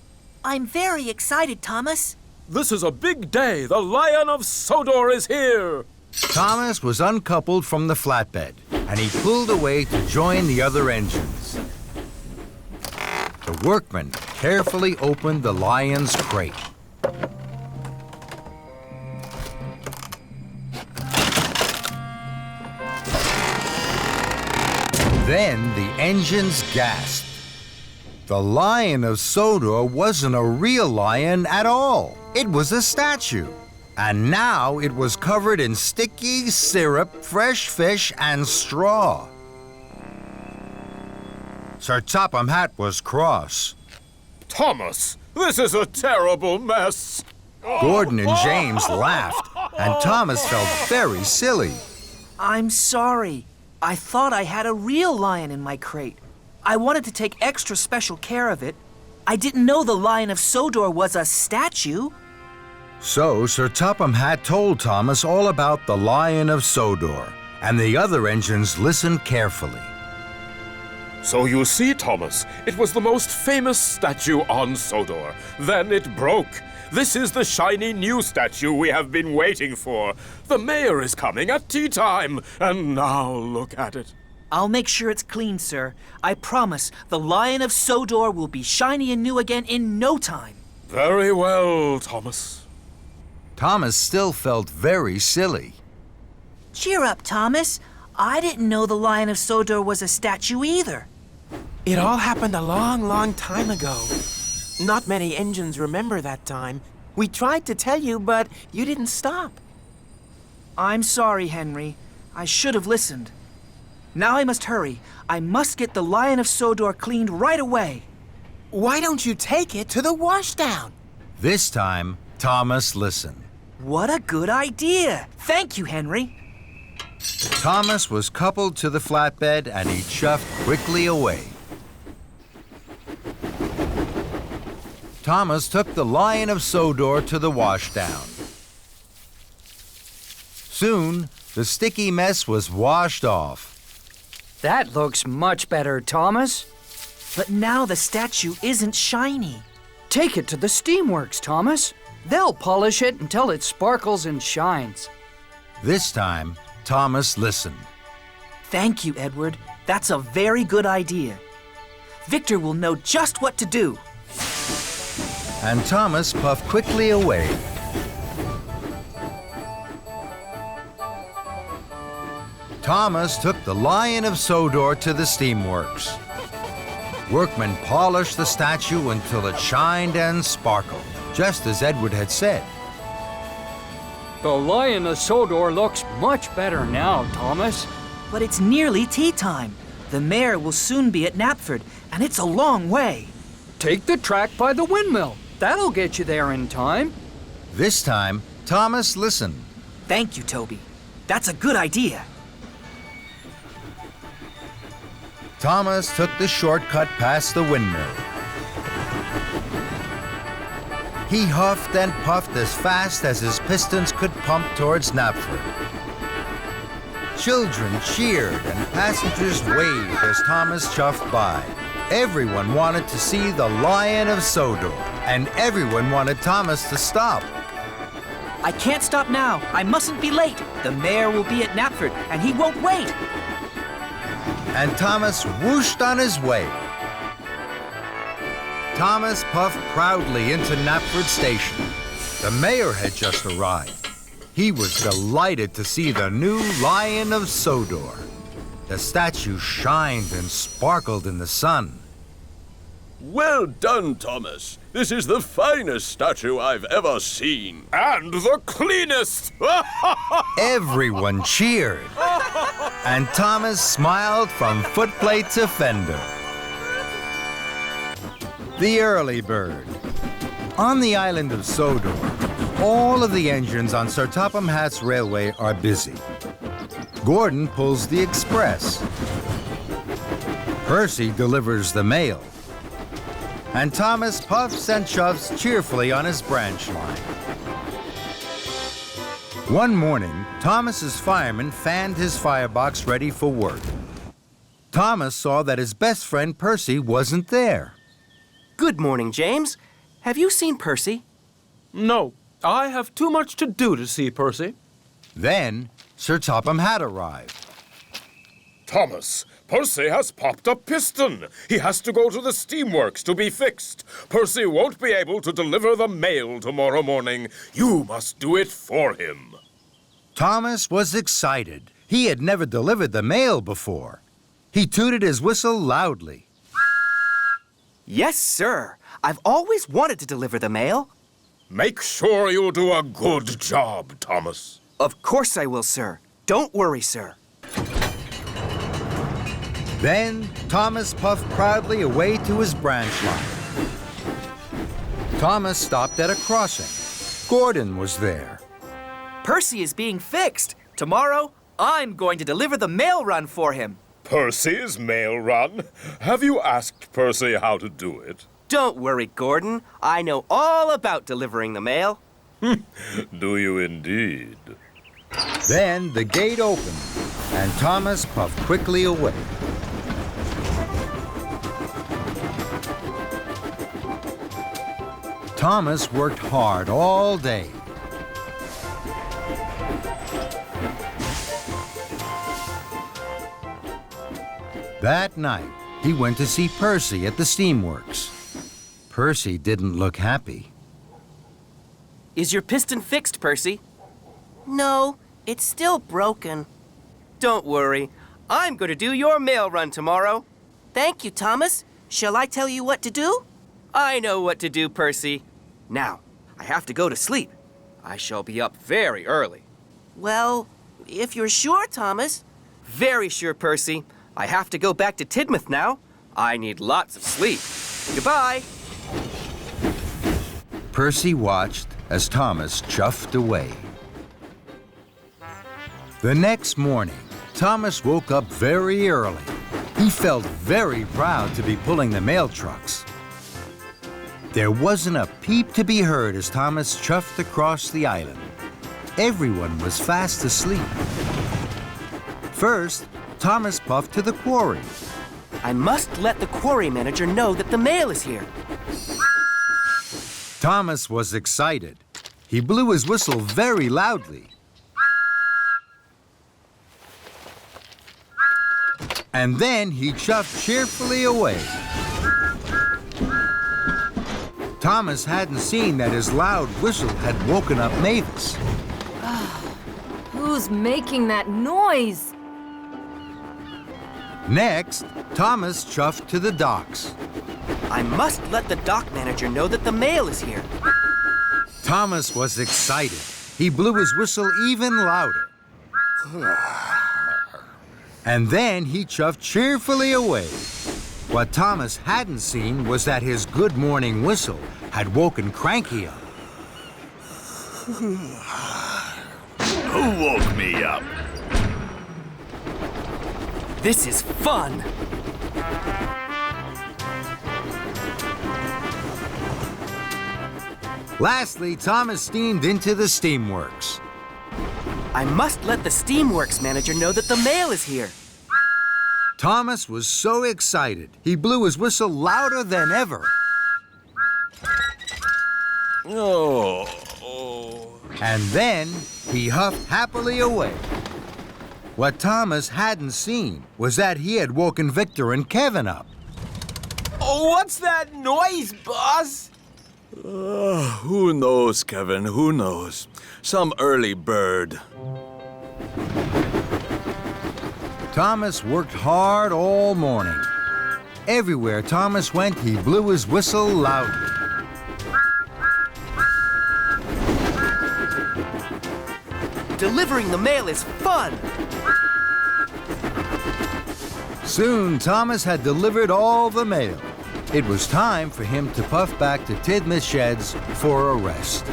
I'm very excited, Thomas. This is a big day. The Lion of Sodor is here. Thomas was uncoupled from the flatbed, and he pulled away to join the other engines. The workmen carefully opened the lion's crate. Then the engines gasped. The Lion of Sodor wasn't a real lion at all. It was a statue. And now it was covered in sticky syrup, fresh fish, and straw. Sir Topham Hatt was cross. Thomas, this is a terrible mess. Gordon and James laughed, and Thomas felt very silly. I'm sorry. I thought I had a real lion in my crate. I wanted to take extra special care of it. I didn't know the Lion of Sodor was a statue. So Sir Topham Hatt told Thomas all about the Lion of Sodor, and the other engines listened carefully. So you see, Thomas, it was the most famous statue on Sodor. Then it broke. This is the shiny new statue we have been waiting for. The mayor is coming at tea time, and now look at it. I'll make sure it's clean, sir. I promise the Lion of Sodor will be shiny and new again in no time. Very well, Thomas. Thomas still felt very silly. Cheer up, Thomas. I didn't know the Lion of Sodor was a statue either. It all happened a long, long time ago. Not many engines remember that time. We tried to tell you, but you didn't stop. I'm sorry, Henry. I should have listened. Now I must hurry. I must get the Lion of Sodor cleaned right away. Why don't you take it to the washdown? This time, Thomas listened. What a good idea. Thank you, Henry. Thomas was coupled to the flatbed, and he chuffed quickly away. Thomas took the Lion of Sodor to the washdown. Soon, the sticky mess was washed off. That looks much better, Thomas. But now the statue isn't shiny. Take it to the steamworks, Thomas. They'll polish it until it sparkles and shines. This time, Thomas listened. Thank you, Edward. That's a very good idea. Victor will know just what to do. And Thomas puffed quickly away. Thomas took the Lion of Sodor to the steamworks. Workmen polished the statue until it shined and sparkled, just as Edward had said. The Lion of Sodor looks much better now, Thomas. But it's nearly tea time. The mayor will soon be at Knapford, and it's a long way. Take the track by the windmill. That'll get you there in time. This time, Thomas listened. Thank you, Toby. That's a good idea. Thomas took the shortcut past the windmill. He huffed and puffed as fast as his pistons could pump towards Knapford. Children cheered and passengers waved as Thomas chuffed by. Everyone wanted to see the Lion of Sodor, and everyone wanted Thomas to stop. I can't stop now. I mustn't be late. The mayor will be at Knapford, and he won't wait. And Thomas whooshed on his way. Thomas puffed proudly into Knapford Station. The mayor had just arrived. He was delighted to see the new Lion of Sodor. The statue shined and sparkled in the sun. Well done, Thomas. This is the finest statue I've ever seen. And the cleanest! Everyone cheered. And Thomas smiled from footplate to fender. The early bird. On the island of Sodor, all of the engines on Sir Topham Hatt's railway are busy. Gordon pulls the express. Percy delivers the mail. And Thomas puffs and chuffs cheerfully on his branch line. One morning, Thomas's fireman fanned his firebox ready for work. Thomas saw that his best friend Percy wasn't there. Good morning, James. Have you seen Percy? No, I have too much to do to see Percy. Then, Sir Topham Hatt arrived. Thomas, Percy has popped a piston. He has to go to the steamworks to be fixed. Percy won't be able to deliver the mail tomorrow morning. You must do it for him. Thomas was excited. He had never delivered the mail before. He tooted his whistle loudly. Yes, sir. I've always wanted to deliver the mail. Make sure you do a good job, Thomas. Of course I will, sir. Don't worry, sir. Then Thomas puffed proudly away to his branch line. Thomas stopped at a crossing. Gordon was there. Percy is being fixed. Tomorrow, I'm going to deliver the mail run for him. Percy's mail run? Have you asked Percy how to do it? Don't worry, Gordon. I know all about delivering the mail. Do you indeed? Then the gate opened, and Thomas puffed quickly away. Thomas worked hard all day. That night, he went to see Percy at the steamworks. Percy didn't look happy. Is your piston fixed, Percy? No, it's still broken. Don't worry. I'm going to do your mail run tomorrow. Thank you, Thomas. Shall I tell you what to do? I know what to do, Percy. Now, I have to go to sleep. I shall be up very early. Well, if you're sure, Thomas. Very sure, Percy. I have to go back to Tidmouth now. I need lots of sleep. Goodbye. Percy watched as Thomas chuffed away. The next morning, Thomas woke up very early. He felt very proud to be pulling the mail trucks. There wasn't a peep to be heard as Thomas chuffed across the island. Everyone was fast asleep. First, Thomas puffed to the quarry. I must let the quarry manager know that the mail is here. Thomas was excited. He blew his whistle very loudly. And then he chuffed cheerfully away. Thomas hadn't seen that his loud whistle had woken up Mavis. Who's making that noise? Next, Thomas chuffed to the docks. I must let the dock manager know that the mail is here. Thomas was excited. He blew his whistle even louder. And then he chuffed cheerfully away. What Thomas hadn't seen was that his good morning whistle had woken Cranky up. Who woke me up? This is fun. Lastly, Thomas steamed into the steamworks. I must let the steamworks manager know that the mail is here. Thomas was so excited, he blew his whistle louder than ever. Oh. And then he huffed happily away. What Thomas hadn't seen was that he had woken Victor and Kevin up. Oh, what's that noise, boss? Who knows, Kevin? Who knows? Some early bird. Thomas worked hard all morning. Everywhere Thomas went, he blew his whistle loudly. Delivering the mail is fun. Soon, Thomas had delivered all the mail. It was time for him to puff back to Tidmouth Sheds for a rest.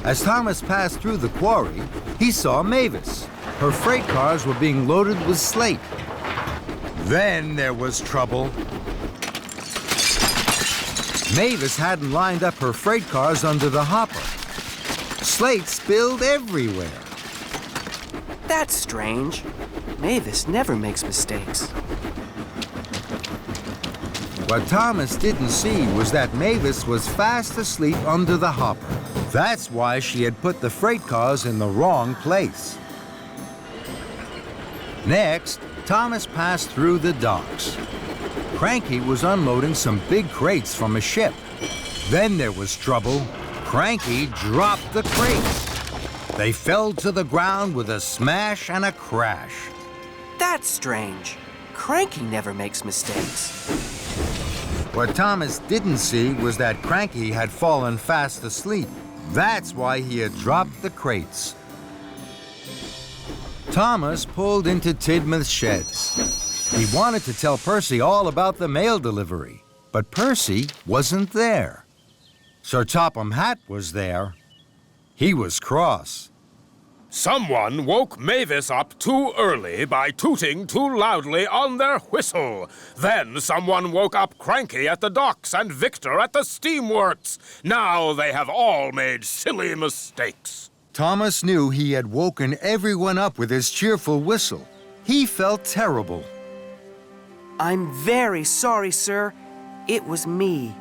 As Thomas passed through the quarry, he saw Mavis. Her freight cars were being loaded with slate. Then there was trouble. Mavis hadn't lined up her freight cars under the hopper. Slate spilled everywhere. That's strange. Mavis never makes mistakes. What Thomas didn't see was that Mavis was fast asleep under the hopper. That's why she had put the freight cars in the wrong place. Next, Thomas passed through the docks. Cranky was unloading some big crates from a ship. Then there was trouble. Cranky dropped the crates. They fell to the ground with a smash and a crash. That's strange. Cranky never makes mistakes. What Thomas didn't see was that Cranky had fallen fast asleep. That's why he had dropped the crates. Thomas pulled into Tidmouth Sheds. He wanted to tell Percy all about the mail delivery, but Percy wasn't there. Sir Topham Hatt was there. He was cross. Someone woke Mavis up too early by tooting too loudly on their whistle. Then someone woke up Cranky at the docks and Victor at the steamworks. Now they have all made silly mistakes. Thomas knew he had woken everyone up with his cheerful whistle. He felt terrible. I'm very sorry, sir. It was me.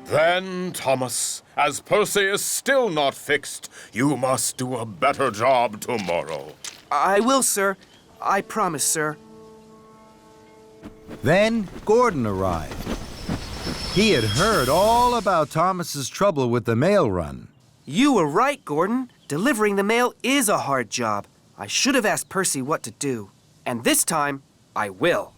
Then, Thomas, as Percy is still not fixed, you must do a better job tomorrow. I will, sir. I promise, sir. Then Gordon arrived. He had heard all about Thomas's trouble with the mail run. You were right, Gordon. Delivering the mail is a hard job. I should have asked Percy what to do. And this time, I will.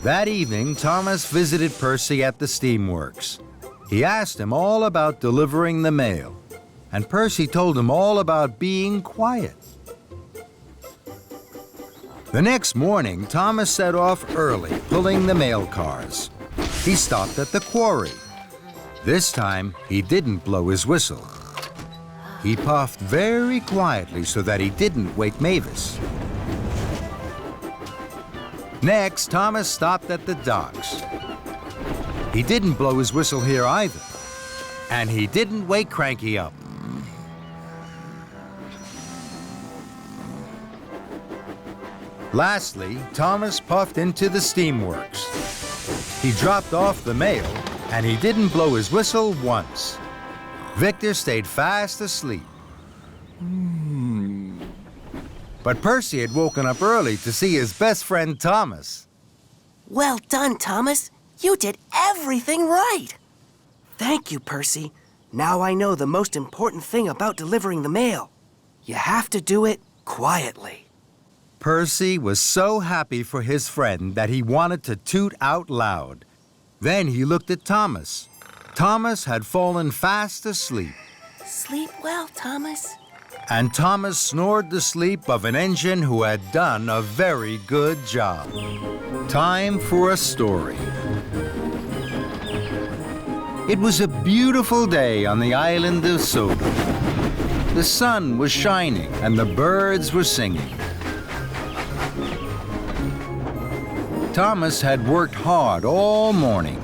That evening, Thomas visited Percy at the steamworks. He asked him all about delivering the mail, and Percy told him all about being quiet. The next morning, Thomas set off early, pulling the mail cars. He stopped at the quarry. This time, he didn't blow his whistle. He puffed very quietly so that he didn't wake Mavis. Next, Thomas stopped at the docks. He didn't blow his whistle here either. And he didn't wake Cranky up. Lastly, Thomas puffed into the steamworks. He dropped off the mail, and he didn't blow his whistle once. Victor stayed fast asleep. But Percy had woken up early to see his best friend Thomas. Well done, Thomas. You did everything right. Thank you, Percy. Now I know the most important thing about delivering the mail. You have to do it quietly. Percy was so happy for his friend that he wanted to toot out loud. Then he looked at Thomas. Thomas had fallen fast asleep. Sleep well, Thomas. And Thomas snored the sleep of an engine who had done a very good job. Time for a story. It was a beautiful day on the island of Sodor. The sun was shining and the birds were singing. Thomas had worked hard all morning.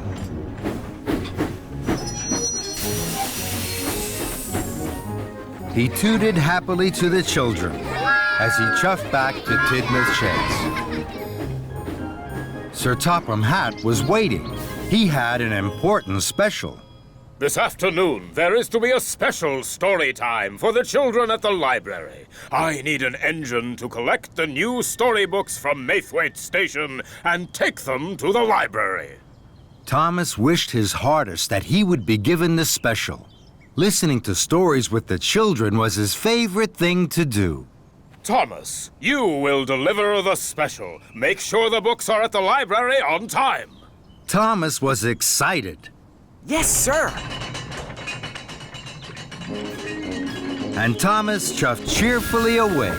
He tooted happily to the children as he chuffed back to Tidmouth sheds. Sir Topham Hatt was waiting. He had an important special. This afternoon, there is to be a special story time for the children at the library. I need an engine to collect the new storybooks from Maithwaite Station and take them to the library. Thomas wished his hardest that he would be given the special. Listening to stories with the children was his favorite thing to do. Thomas, you will deliver the special. Make sure the books are at the library on time. Thomas was excited. Yes, sir. And Thomas chuffed cheerfully away.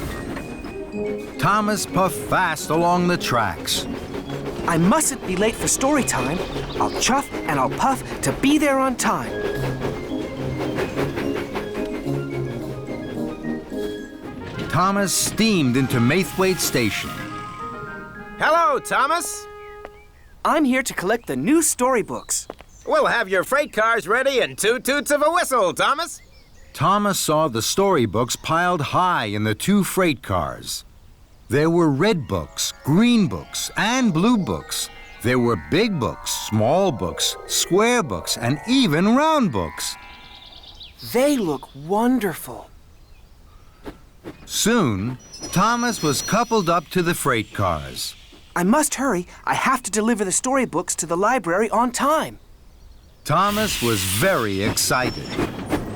Thomas puffed fast along the tracks. I mustn't be late for story time. I'll chuff and I'll puff to be there on time. Thomas steamed into Maithwaite Station. Hello, Thomas. I'm here to collect the new storybooks. We'll have your freight cars ready in 2 toots of a whistle, Thomas. Thomas saw the storybooks piled high in the 2 freight cars. There were red books, green books, and blue books. There were big books, small books, square books, and even round books. They look wonderful. Soon, Thomas was coupled up to the freight cars. I must hurry. I have to deliver the storybooks to the library on time. Thomas was very excited.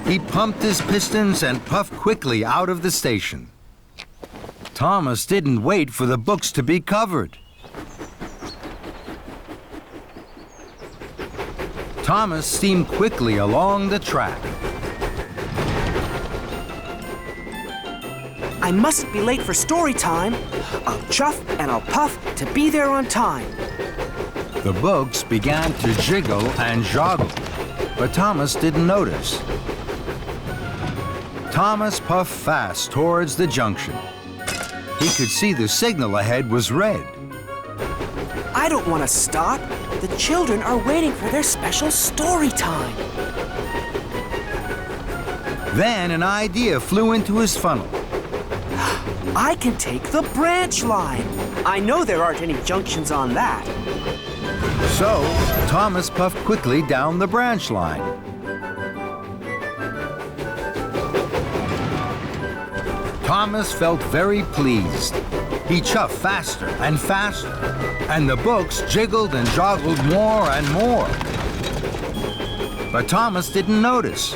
He pumped his pistons and puffed quickly out of the station. Thomas didn't wait for the books to be covered. Thomas steamed quickly along the track. I mustn't be late for story time. I'll chuff and I'll puff to be there on time. The books began to jiggle and joggle, but Thomas didn't notice. Thomas puffed fast towards the junction. He could see the signal ahead was red. I don't want to stop. The children are waiting for their special story time. Then an idea flew into his funnel. I can take the branch line. I know there aren't any junctions on that. So, Thomas puffed quickly down the branch line. Thomas felt very pleased. He chuffed faster and faster, and the books jiggled and joggled more and more. But Thomas didn't notice.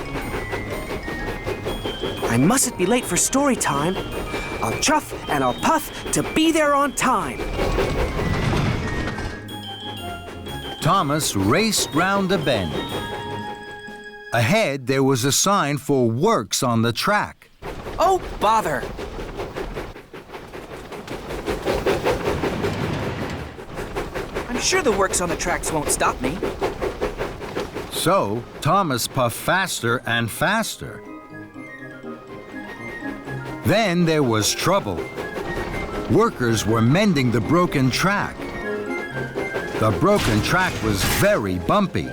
I mustn't be late for story time. I'll chuff and I'll puff to be there on time. Thomas raced round a bend. Ahead, there was a sign for works on the track. Oh, bother! I'm sure the works on the tracks won't stop me. So, Thomas puffed faster and faster. Then there was trouble. Workers were mending the broken track. The broken track was very bumpy.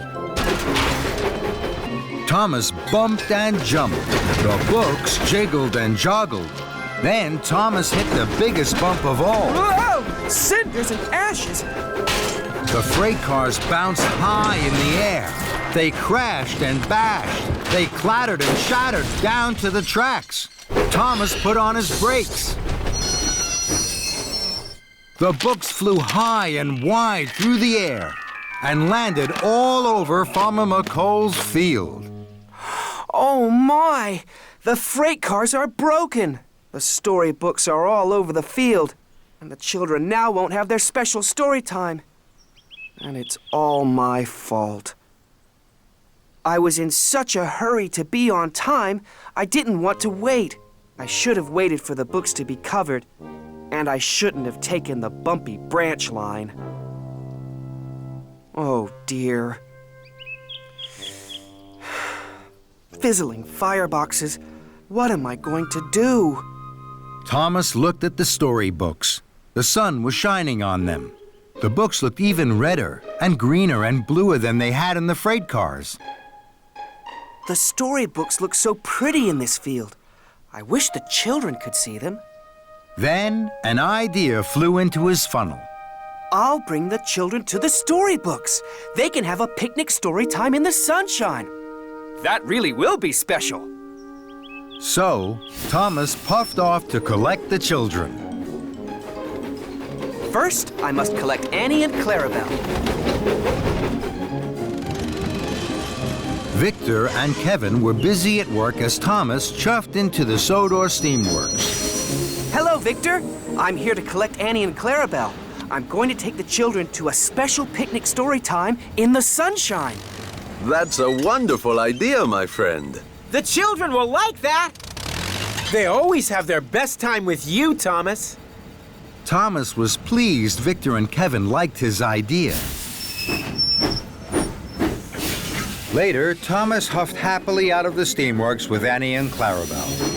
Thomas bumped and jumped. The books jiggled and joggled. Then Thomas hit the biggest bump of all. Whoa! Cinders and ashes! The freight cars bounced high in the air. They crashed and bashed. They clattered and shattered down to the tracks. Thomas put on his brakes. The books flew high and wide through the air and landed all over Farmer McColl's field. Oh my! The freight cars are broken. The storybooks are all over the field, and the children now won't have their special story time. And it's all my fault. I was in such a hurry to be on time, I didn't want to wait. I should have waited for the books to be covered, and I shouldn't have taken the bumpy branch line. Oh dear. Fizzling fireboxes. What am I going to do? Thomas looked at the storybooks. The sun was shining on them. The books looked even redder and greener and bluer than they had in the freight cars. The storybooks look so pretty in this field. I wish the children could see them. Then an idea flew into his funnel. I'll bring the children to the storybooks. They can have a picnic story time in the sunshine. That really will be special. So, Thomas puffed off to collect the children. First, I must collect Annie and Clarabelle. Victor and Kevin were busy at work as Thomas chuffed into the Sodor steamworks. Hello, Victor. I'm here to collect Annie and Clarabelle. I'm going to take the children to a special picnic story time in the sunshine. That's a wonderful idea, my friend. The children will like that. They always have their best time with you, Thomas. Thomas was pleased Victor and Kevin liked his idea. Later, Thomas huffed happily out of the steamworks with Annie and Clarabelle.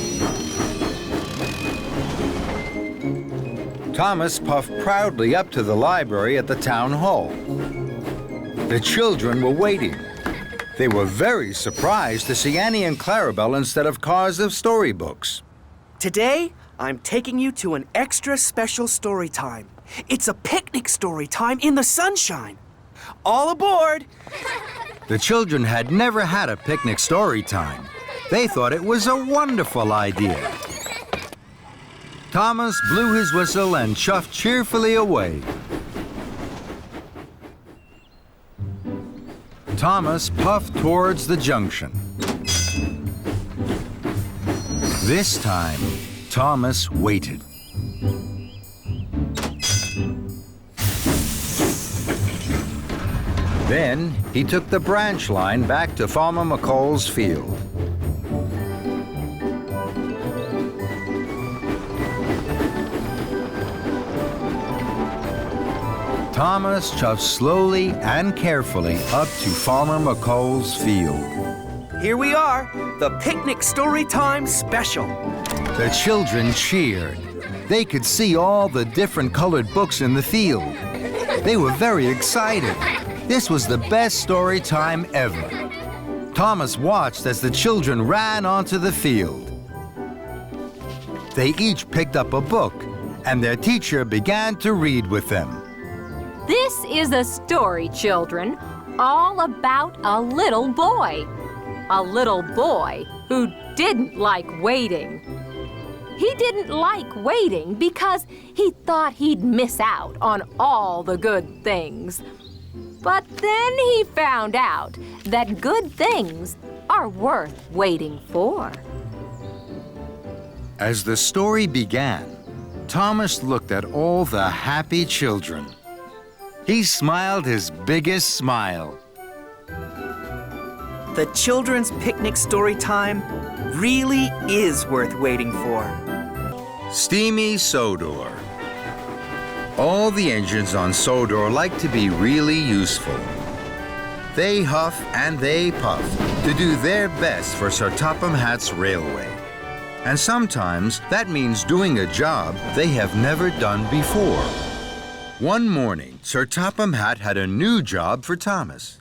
Thomas puffed proudly up to the library at the town hall. The children were waiting. They were very surprised to see Annie and Clarabelle instead of cars of storybooks. Today, I'm taking you to an extra special story time. It's a picnic story time in the sunshine. All aboard! The children had never had a picnic story time. They thought it was a wonderful idea. Thomas blew his whistle and chuffed cheerfully away. Thomas puffed towards the junction. This time, Thomas waited. Then he took the branch line back to Farmer McColl's field. Thomas chuffed slowly and carefully up to Farmer McColl's field. Here we are, the Picnic Story Time Special. The children cheered. They could see all the different colored books in the field. They were very excited. This was the best story time ever. Thomas watched as the children ran onto the field. They each picked up a book, and their teacher began to read with them. This is a story, children, all about a little boy. A little boy who didn't like waiting. He didn't like waiting because he thought he'd miss out on all the good things. But then he found out that good things are worth waiting for. As the story began, Thomas looked at all the happy children. He smiled his biggest smile. The children's picnic story time really is worth waiting for. Steamy Sodor. All the engines on Sodor like to be really useful. They huff and they puff to do their best for Sir Topham Hatt's railway. And sometimes that means doing a job they have never done before. One morning, Sir Topham Hatt had a new job for Thomas.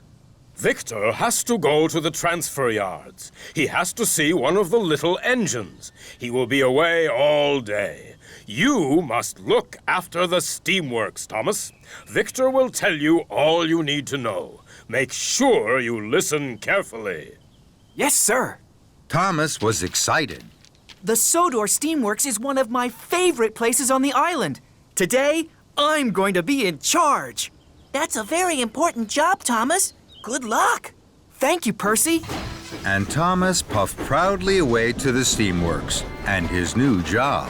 Victor has to go to the transfer yards. He has to see one of the little engines. He will be away all day. You must look after the steamworks, Thomas. Victor will tell you all you need to know. Make sure you listen carefully. Yes, sir. Thomas was excited. The Sodor Steamworks is one of my favorite places on the island. Today, I'm going to be in charge. That's a very important job, Thomas. Good luck. Thank you, Percy. And Thomas puffed proudly away to the steamworks and his new job.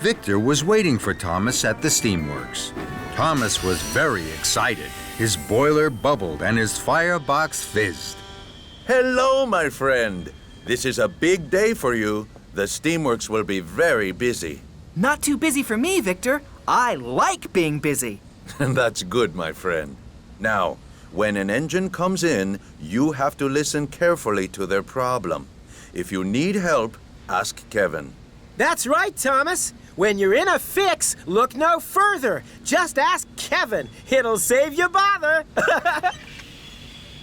Victor was waiting for Thomas at the steamworks. Thomas was very excited. His boiler bubbled and his firebox fizzed. Hello, my friend. This is a big day for you. The steamworks will be very busy. Not too busy for me, Victor. I like being busy. That's good, my friend. Now, when an engine comes in, you have to listen carefully to their problem. If you need help, ask Kevin. That's right, Thomas. When you're in a fix, look no further. Just ask Kevin. It'll save you bother.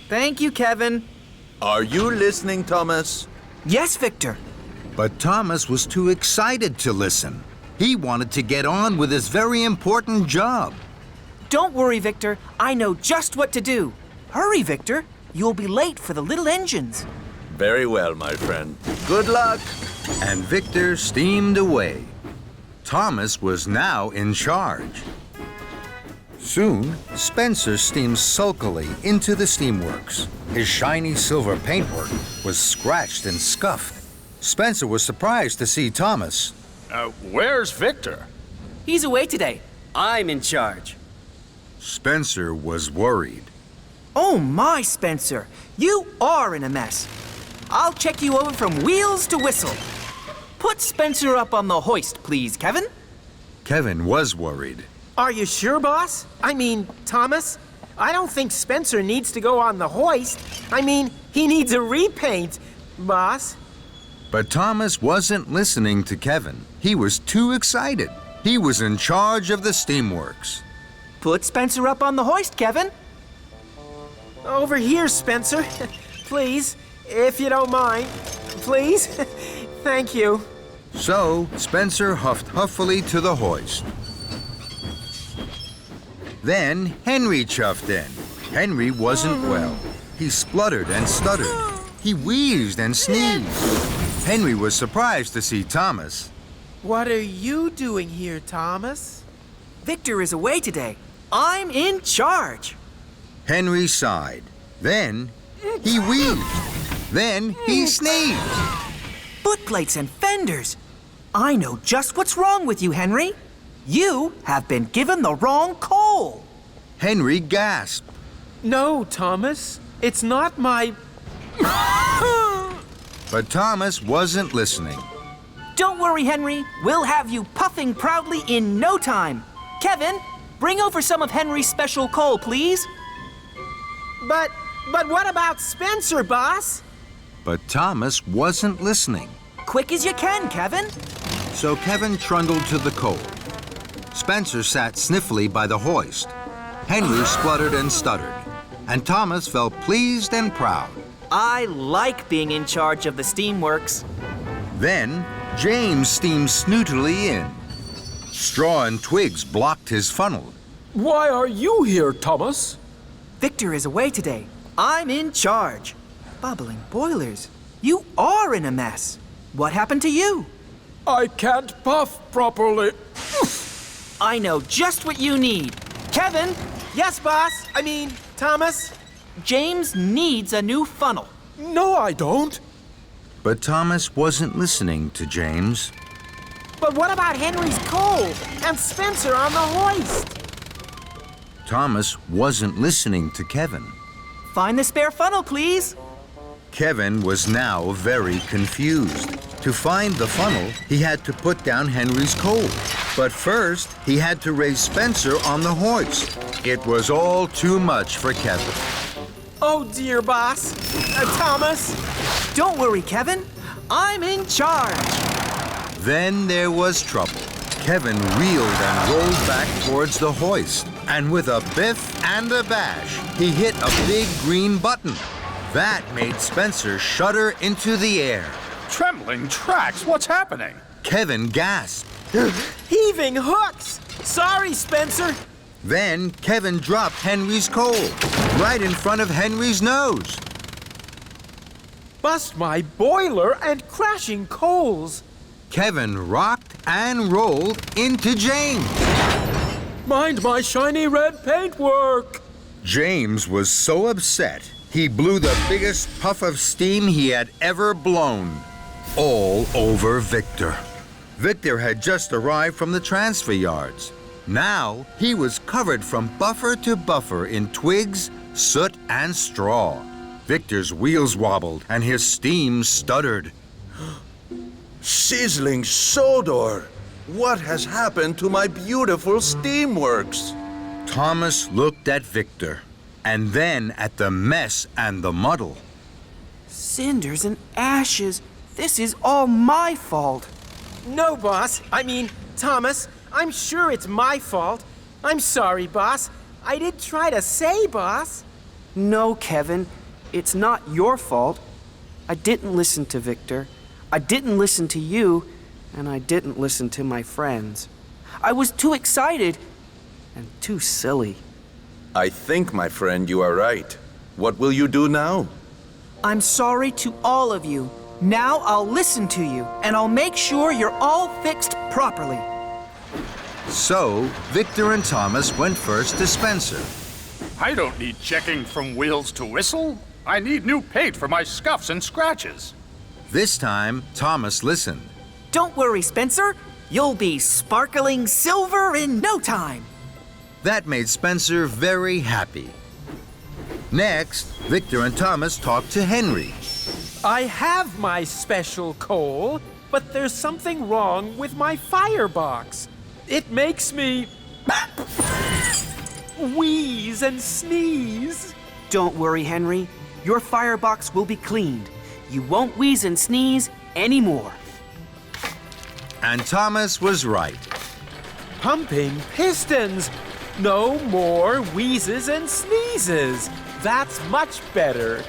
Thank you, Kevin. Are you listening, Thomas? Yes, Victor. But Thomas was too excited to listen. He wanted to get on with his very important job. Don't worry, Victor. I know just what to do. Hurry, Victor. You'll be late for the little engines. Very well, my friend. Good luck. And Victor steamed away. Thomas was now in charge. Soon, Spencer steamed sulkily into the steamworks. His shiny silver paintwork was scratched and scuffed. Spencer was surprised to see Thomas. Where's Victor? He's away today. I'm in charge. Spencer was worried. Oh my, Spencer. You are in a mess. I'll check you over from wheels to whistle. Put Spencer up on the hoist, please, Kevin. Kevin was worried. Are you sure, boss? I mean, Thomas? I don't think Spencer needs to go on the hoist. I mean, he needs a repaint, boss. But Thomas wasn't listening to Kevin. He was too excited. He was in charge of the steamworks. Put Spencer up on the hoist, Kevin. Over here, Spencer. Please, if you don't mind. Please. Thank you. So, Spencer huffed huffily to the hoist. Then Henry chuffed in. Henry wasn't well. He spluttered and stuttered. He wheezed and sneezed. Henry was surprised to see Thomas. What are you doing here, Thomas? Victor is away today. I'm in charge. Henry sighed. Then he wheezed. Then he sneezed. Foot plates and fenders. I know just what's wrong with you, Henry. You have been given the wrong coal. Henry gasped. No, Thomas. It's not my... But Thomas wasn't listening. Don't worry, Henry. We'll have you puffing proudly in no time. Kevin, bring over some of Henry's special coal, please. But what about Spencer, boss? But Thomas wasn't listening. Quick as you can, Kevin. So Kevin trundled to the coal. Spencer sat sniffly by the hoist. Henry spluttered and stuttered. And Thomas felt pleased and proud. I like being in charge of the steamworks. Then James steamed snootily in. Straw and twigs blocked his funnel. Why are you here, Thomas? Victor is away today. I'm in charge. Bubbling boilers. You are in a mess. What happened to you? I can't puff properly. I know just what you need. Kevin! Yes, boss. I mean, Thomas. James needs a new funnel. No, I don't. But Thomas wasn't listening to James. But what about Henry's coal and Spencer on the hoist? Thomas wasn't listening to Kevin. Find the spare funnel, please. Kevin was now very confused. To find the funnel, he had to put down Henry's coal. But first, he had to raise Spencer on the hoist. It was all too much for Kevin. Oh, dear, boss. Thomas. Don't worry, Kevin. I'm in charge. Then there was trouble. Kevin reeled and rolled back towards the hoist. And with a biff and a bash, he hit a big green button. That made Spencer shudder into the air. Trembling tracks, what's happening? Kevin gasped. Heaving hooks! Sorry, Spencer. Then Kevin dropped Henry's coal right in front of Henry's nose. Bust my boiler and crashing coals. Kevin rocked and rolled into James. Mind my shiny red paintwork! James was so upset, he blew the biggest puff of steam he had ever blown. All over Victor. Victor had just arrived from the transfer yards. Now he was covered from buffer to buffer in twigs, soot, and straw. Victor's wheels wobbled and his steam stuttered. Sizzling Sodor! What has happened to my beautiful steamworks? Thomas looked at Victor and then at the mess and the muddle. Cinders and ashes. This is all my fault. No, boss. I mean, Thomas, I'm sure it's my fault. I'm sorry, boss. I did try to say, boss. No, Kevin. It's not your fault. I didn't listen to Victor. I didn't listen to you. And I didn't listen to my friends. I was too excited and too silly. I think, my friend, you are right. What will you do now? I'm sorry to all of you. Now I'll listen to you, and I'll make sure you're all fixed properly. So, Victor and Thomas went first to Spencer. I don't need checking from wheels to whistle. I need new paint for my scuffs and scratches. This time, Thomas listened. Don't worry, Spencer. You'll be sparkling silver in no time. That made Spencer very happy. Next, Victor and Thomas talked to Henry. I have my special coal, but there's something wrong with my firebox. It makes me wheeze and sneeze. Don't worry, Henry. Your firebox will be cleaned. You won't wheeze and sneeze anymore. And Thomas was right. Pumping pistons. No more wheezes and sneezes. That's much better.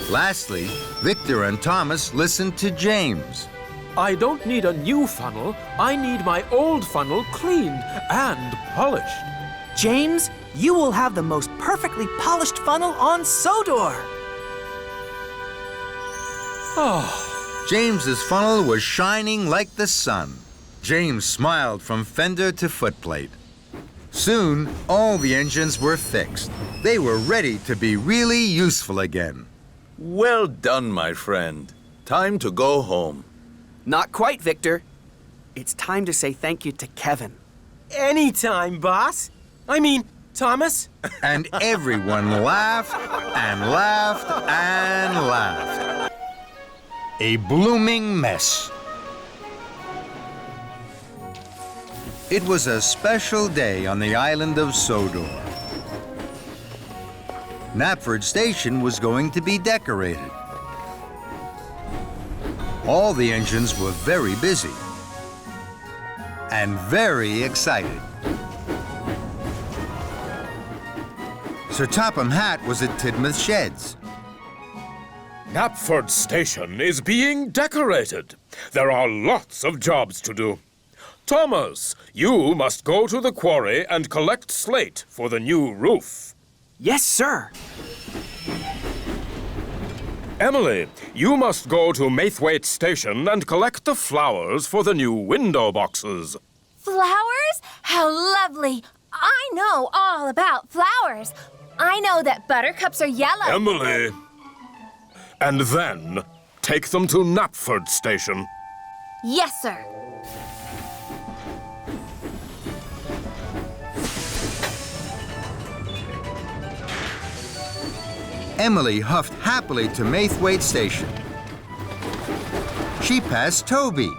Lastly, Victor and Thomas listened to James. I don't need a new funnel. I need my old funnel cleaned and polished. James, you will have the most perfectly polished funnel on Sodor. James's funnel was shining like the sun. James smiled from fender to footplate. Soon, all the engines were fixed. They were ready to be really useful again. Well done, my friend. Time to go home. Not quite, Victor. It's time to say thank you to Kevin. Anytime, boss. I mean, Thomas. And everyone laughed and laughed and laughed. A blooming mess. It was a special day on the island of Sodor. Knapford Station was going to be decorated. All the engines were very busy and very excited. Sir Topham Hatt was at Tidmouth Sheds. Knapford Station is being decorated. There are lots of jobs to do. Thomas, you must go to the quarry and collect slate for the new roof. Yes, sir. Emily, you must go to Maithwaite Station and collect the flowers for the new window boxes. Flowers? How lovely! I know all about flowers. I know that buttercups are yellow. Emily! And then take them to Knapford Station. Yes, sir. Emily huffed happily to Maithwaite Station. She passed Toby.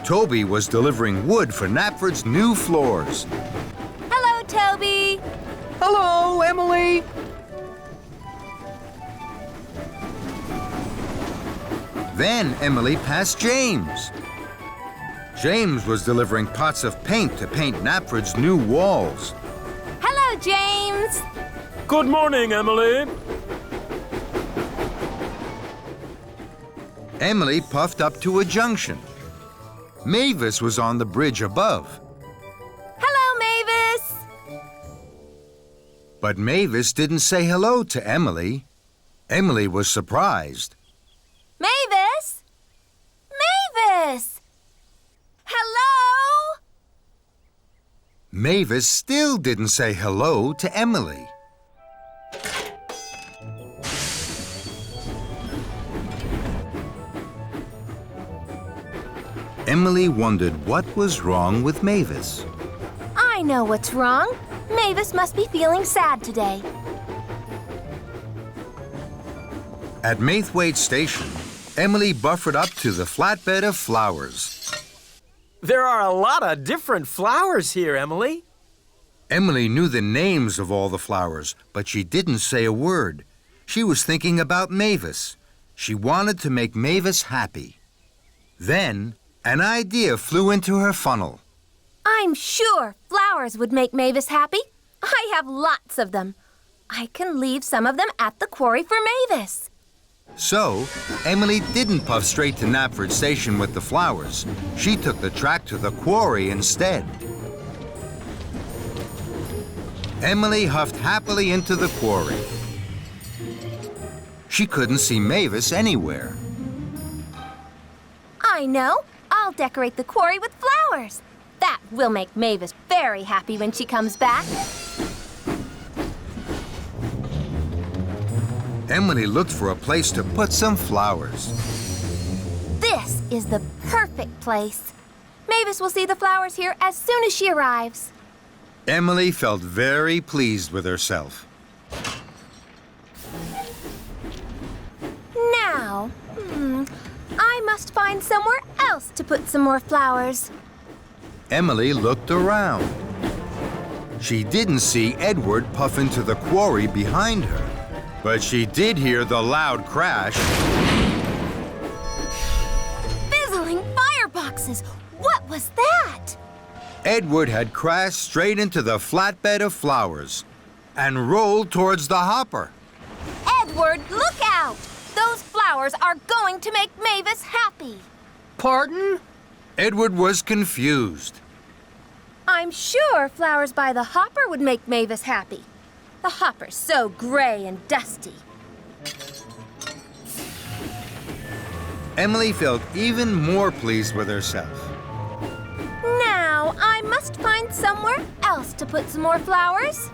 Toby was delivering wood for Knapford's new floors. Hello, Toby. Hello, Emily. Then Emily passed James. James was delivering pots of paint to paint Knapford's new walls. Hello, James. Good morning, Emily. Emily puffed up to a junction. Mavis was on the bridge above. Hello, Mavis. But Mavis didn't say hello to Emily. Emily was surprised. Mavis? Mavis! Hello? Mavis still didn't say hello to Emily. Emily wondered what was wrong with Mavis. I know what's wrong. Mavis must be feeling sad today. At Maithwaite Station, Emily buffered up to the flatbed of flowers. There are a lot of different flowers here, Emily. Emily knew the names of all the flowers, but she didn't say a word. She was thinking about Mavis. She wanted to make Mavis happy. Then, an idea flew into her funnel. I'm sure flowers would make Mavis happy. I have lots of them. I can leave some of them at the quarry for Mavis. So, Emily didn't puff straight to Knapford Station with the flowers. She took the track to the quarry instead. Emily huffed happily into the quarry. She couldn't see Mavis anywhere. I know. I'll decorate the quarry with flowers. That will make Mavis very happy when she comes back. Emily looked for a place to put some flowers. This is the perfect place. Mavis will see the flowers here as soon as she arrives. Emily felt very pleased with herself. Now, I must find somewhere else to put some more flowers. Emily looked around. She didn't see Edward puff into the quarry behind her, but she did hear the loud crash. Fizzling fireboxes! What was that? Edward had crashed straight into the flatbed of flowers and rolled towards the hopper. Edward, look out! Those flowers are going to make Mavis happy. Pardon? Edward was confused. I'm sure flowers by the hopper would make Mavis happy. The hopper's so gray and dusty. Emily felt even more pleased with herself. Now, I must find somewhere else to put some more flowers.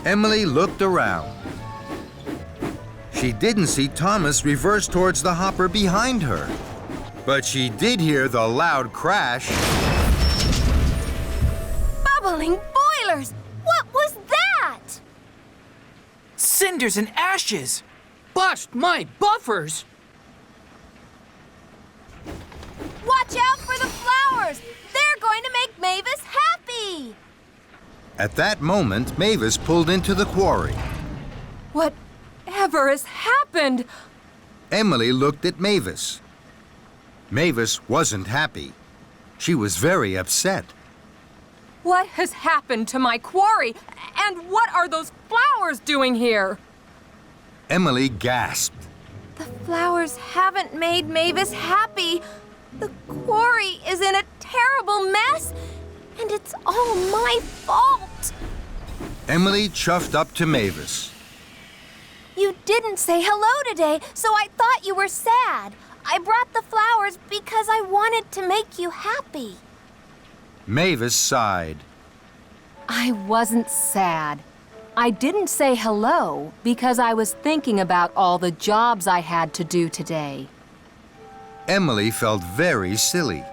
Emily looked around. She didn't see Thomas reverse towards the hopper behind her, but she did hear the loud crash. Bubbling boilers! What was that? Cinders and ashes! Bust my buffers! Watch out for the flowers! They're going to make Mavis happy! At that moment, Mavis pulled into the quarry. Whatever has happened? Emily looked at Mavis. Mavis wasn't happy. She was very upset. What has happened to my quarry? And what are those flowers doing here? Emily gasped. The flowers haven't made Mavis happy. The quarry is in a terrible mess, and it's all my fault. Emily chuffed up to Mavis. You didn't say hello today, so I thought you were sad. I brought the flowers because I wanted to make you happy. Mavis sighed. I wasn't sad. I didn't say hello because I was thinking about all the jobs I had to do today. Emily felt very silly.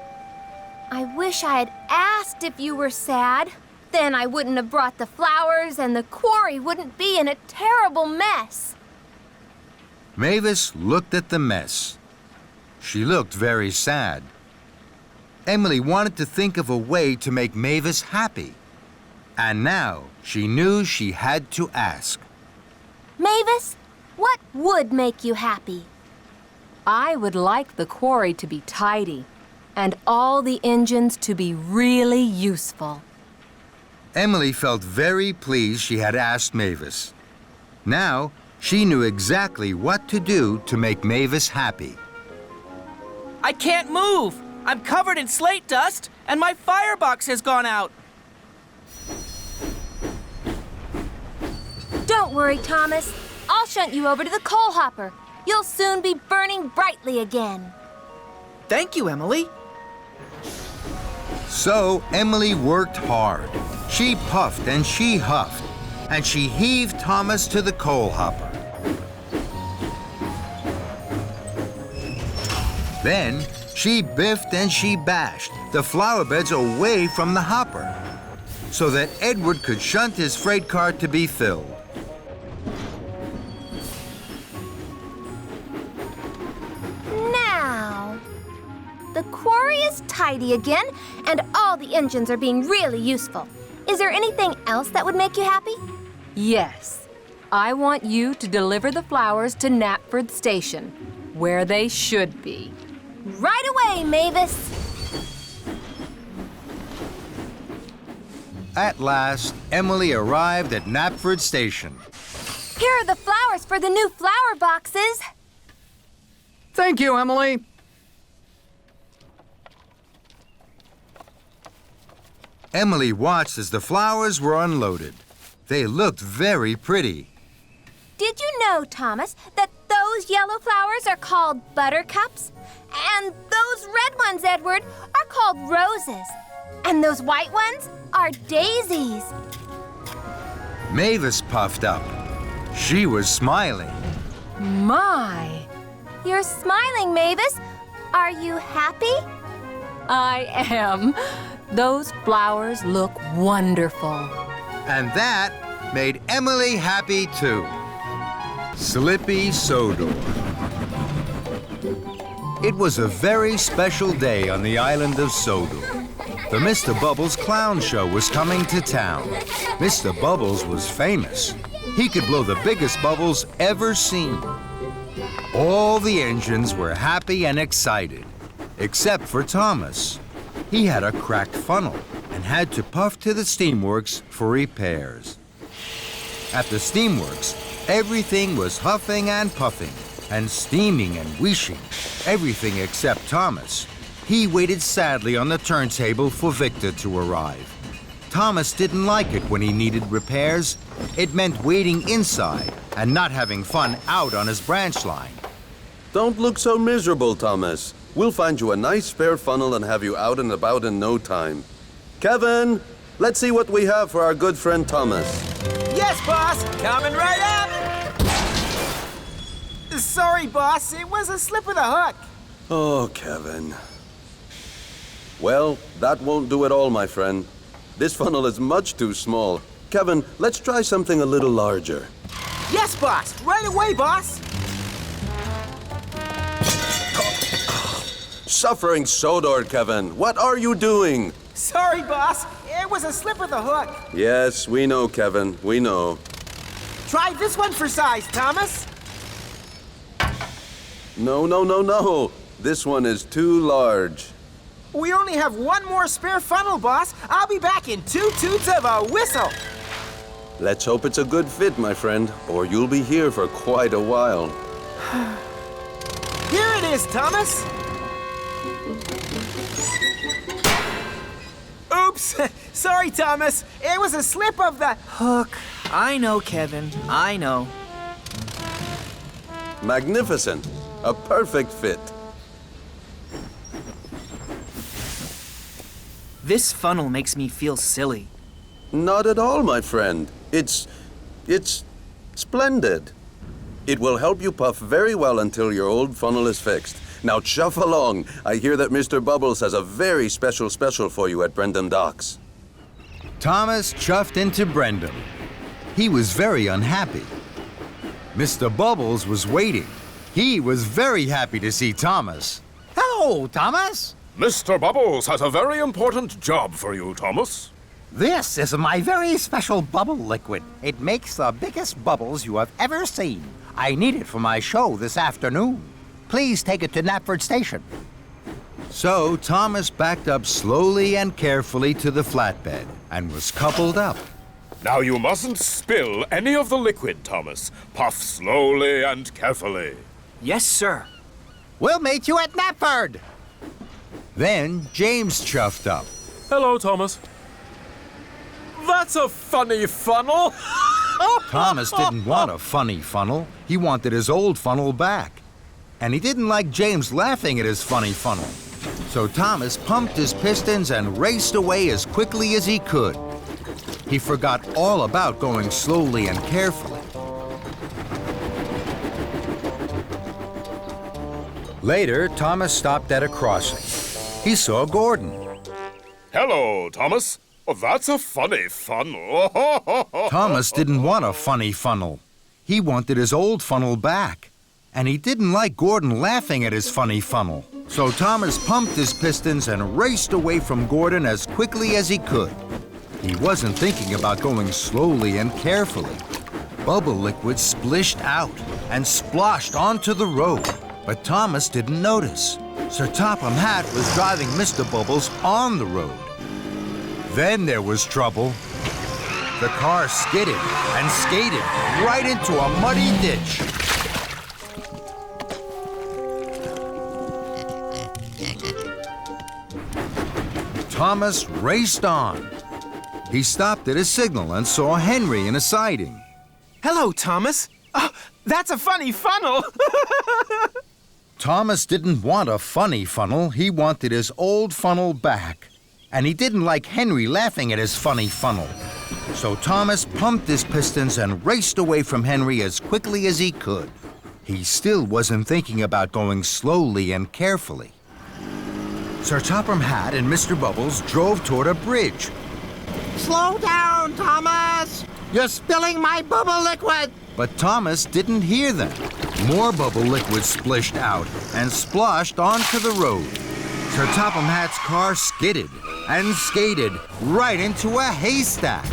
I wish I had asked if you were sad. Then I wouldn't have brought the flowers and the quarry wouldn't be in a terrible mess. Mavis looked at the mess. She looked very sad. Emily wanted to think of a way to make Mavis happy. And now she knew she had to ask. Mavis, what would make you happy? I would like the quarry to be tidy and all the engines to be really useful. Emily felt very pleased she had asked Mavis. Now she knew exactly what to do to make Mavis happy. I can't move. I'm covered in slate dust, and my firebox has gone out. Don't worry, Thomas. I'll shunt you over to the coal hopper. You'll soon be burning brightly again. Thank you, Emily. So Emily worked hard. She puffed and she huffed, and she heaved Thomas to the coal hopper. Then she biffed and she bashed the flower beds away from the hopper so that Edward could shunt his freight car to be filled. Now, the quarry is tidy again, and all the engines are being really useful. Is there anything else that would make you happy? Yes. I want you to deliver the flowers to Knapford Station, where they should be. Right away, Mavis. At last, Emily arrived at Knapford Station. Here are the flowers for the new flower boxes. Thank you, Emily. Emily watched as the flowers were unloaded. They looked very pretty. Did you know, Thomas, that those yellow flowers are called buttercups? And those red ones, Edward, are called roses. And those white ones are daisies. Mavis puffed up. She was smiling. My! You're smiling, Mavis. Are you happy? I am. Those flowers look wonderful. And that made Emily happy too. Slippy Sodor. It was a very special day on the island of Sodor. The Mr. Bubbles clown show was coming to town. Mr. Bubbles was famous. He could blow the biggest bubbles ever seen. All the engines were happy and excited, except for Thomas. He had a cracked funnel and had to puff to the steamworks for repairs. At the steamworks, everything was huffing and puffing, and steaming and wheeshing, everything except Thomas. He waited sadly on the turntable for Victor to arrive. Thomas didn't like it when he needed repairs. It meant waiting inside and not having fun out on his branch line. Don't look so miserable, Thomas. We'll find you a nice spare funnel and have you out and about in no time. Kevin, let's see what we have for our good friend Thomas. Yes, boss. Coming right up. Sorry, boss. It was a slip of the hook. Oh, Kevin. Well, that won't do at all, my friend. This funnel is much too small. Kevin, let's try something a little larger. Yes, boss. Right away, boss. Suffering Sodor, Kevin. What are you doing? Sorry, boss. It was a slip of the hook. Yes, we know, Kevin. We know. Try this one for size, Thomas. No, no, no, no. This one is too large. We only have one more spare funnel, boss. I'll be back in 2 toots of a whistle. Let's hope it's a good fit, my friend, or you'll be here for quite a while. Here it is, Thomas. Oops. Sorry, Thomas. It was a slip of the hook. I know, Kevin. I know. Magnificent. A perfect fit. This funnel makes me feel silly. Not at all, my friend. It's splendid. It will help you puff very well until your old funnel is fixed. Now chuff along. I hear that Mr. Bubbles has a very special for you at Brendam Docks. Thomas chuffed into Brendam. He was very unhappy. Mr. Bubbles was waiting. He was very happy to see Thomas. Hello, Thomas. Mr. Bubbles has a very important job for you, Thomas. This is my very special bubble liquid. It makes the biggest bubbles you have ever seen. I need it for my show this afternoon. Please take it to Knapford Station. So Thomas backed up slowly and carefully to the flatbed and was coupled up. Now you mustn't spill any of the liquid, Thomas. Puff slowly and carefully. Yes, sir. We'll meet you at Knapford. Then James chuffed up. Hello, Thomas. That's a funny funnel. Thomas didn't want a funny funnel. He wanted his old funnel back. And he didn't like James laughing at his funny funnel. So Thomas pumped his pistons and raced away as quickly as he could. He forgot all about going slowly and carefully. Later, Thomas stopped at a crossing. He saw Gordon. Hello, Thomas. Oh, that's a funny funnel. Thomas didn't want a funny funnel. He wanted his old funnel back. And he didn't like Gordon laughing at his funny funnel. So Thomas pumped his pistons and raced away from Gordon as quickly as he could. He wasn't thinking about going slowly and carefully. Bubble liquid splished out and sploshed onto the road. But Thomas didn't notice. Sir Topham Hatt was driving Mr. Bubbles on the road. Then there was trouble. The car skidded and skated right into a muddy ditch. Thomas raced on. He stopped at a signal and saw Henry in a siding. Hello, Thomas. Oh, that's a funny funnel. Thomas didn't want a funny funnel. He wanted his old funnel back. And he didn't like Henry laughing at his funny funnel. So Thomas pumped his pistons and raced away from Henry as quickly as he could. He still wasn't thinking about going slowly and carefully. Sir Topham Hatt and Mr. Bubbles drove toward a bridge. Slow down, Thomas! You're spilling my bubble liquid! But Thomas didn't hear them. More bubble liquid splished out and splashed onto the road. Sir Topham Hatt's car skidded and skated right into a haystack.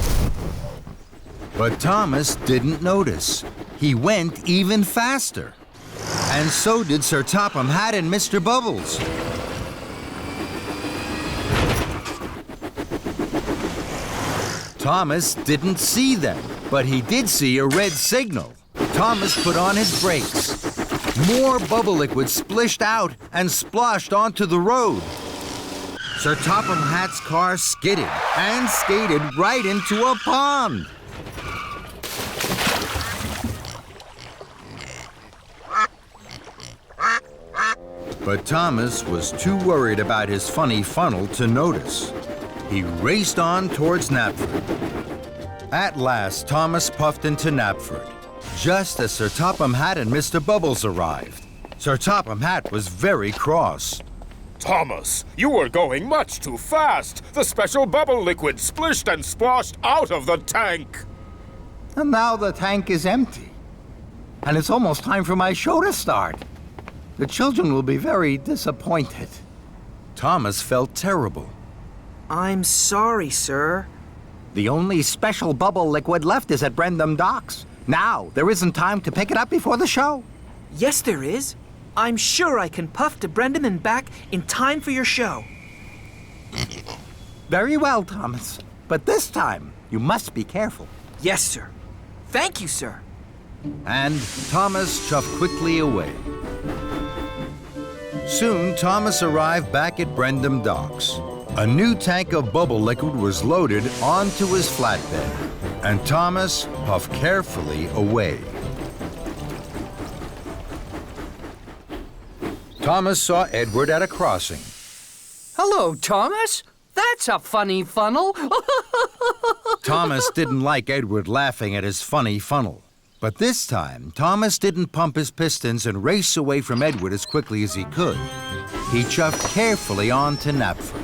But Thomas didn't notice. He went even faster. And so did Sir Topham Hatt and Mr. Bubbles. Thomas didn't see them, but he did see a red signal. Thomas put on his brakes. More bubble liquid splished out and splashed onto the road. Sir Topham Hatt's car skidded and skated right into a pond. But Thomas was too worried about his funny funnel to notice. He raced on towards Knapford. At last, Thomas puffed into Knapford, just as Sir Topham Hatt and Mr. Bubbles arrived. Sir Topham Hatt was very cross. Thomas, you were going much too fast. The special bubble liquid splished and splashed out of the tank. And now the tank is empty. And it's almost time for my show to start. The children will be very disappointed. Thomas felt terrible. I'm sorry, sir. The only special bubble liquid left is at Brendam Docks. Now, there isn't time to pick it up before the show. Yes, there is. I'm sure I can puff to Brendam and back in time for your show. Very well, Thomas. But this time, you must be careful. Yes, sir. Thank you, sir. And Thomas chuffed quickly away. Soon, Thomas arrived back at Brendam Docks. A new tank of bubble liquid was loaded onto his flatbed, and Thomas puffed carefully away. Thomas saw Edward at a crossing. Hello, Thomas. That's a funny funnel. Thomas didn't like Edward laughing at his funny funnel. But this time, Thomas didn't pump his pistons and race away from Edward as quickly as he could. He chuffed carefully on to Knapford.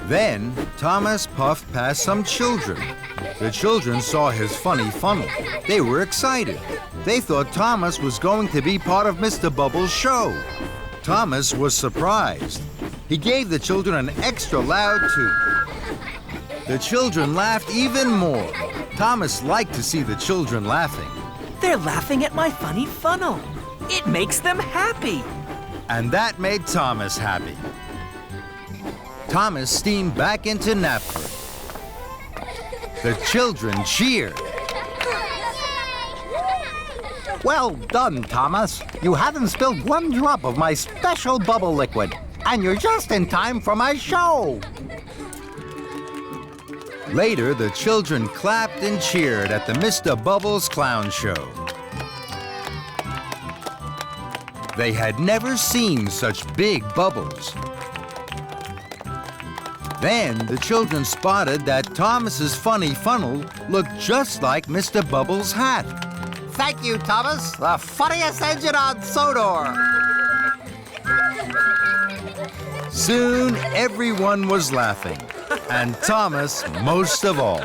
Then, Thomas puffed past some children. The children saw his funny funnel. They were excited. They thought Thomas was going to be part of Mr. Bubbles' show. Thomas was surprised. He gave the children an extra loud toot. The children laughed even more. Thomas liked to see the children laughing. They're laughing at my funny funnel. It makes them happy. And that made Thomas happy. Thomas steamed back into Knapford. The children cheered. Well done, Thomas. You haven't spilled one drop of my special bubble liquid. And you're just in time for my show. Later, the children clapped and cheered at the Mr. Bubbles Clown Show. They had never seen such big bubbles. Then the children spotted that Thomas's funny funnel looked just like Mr. Bubbles' hat. Thank you, Thomas. The funniest engine on Sodor. Soon everyone was laughing, and Thomas most of all.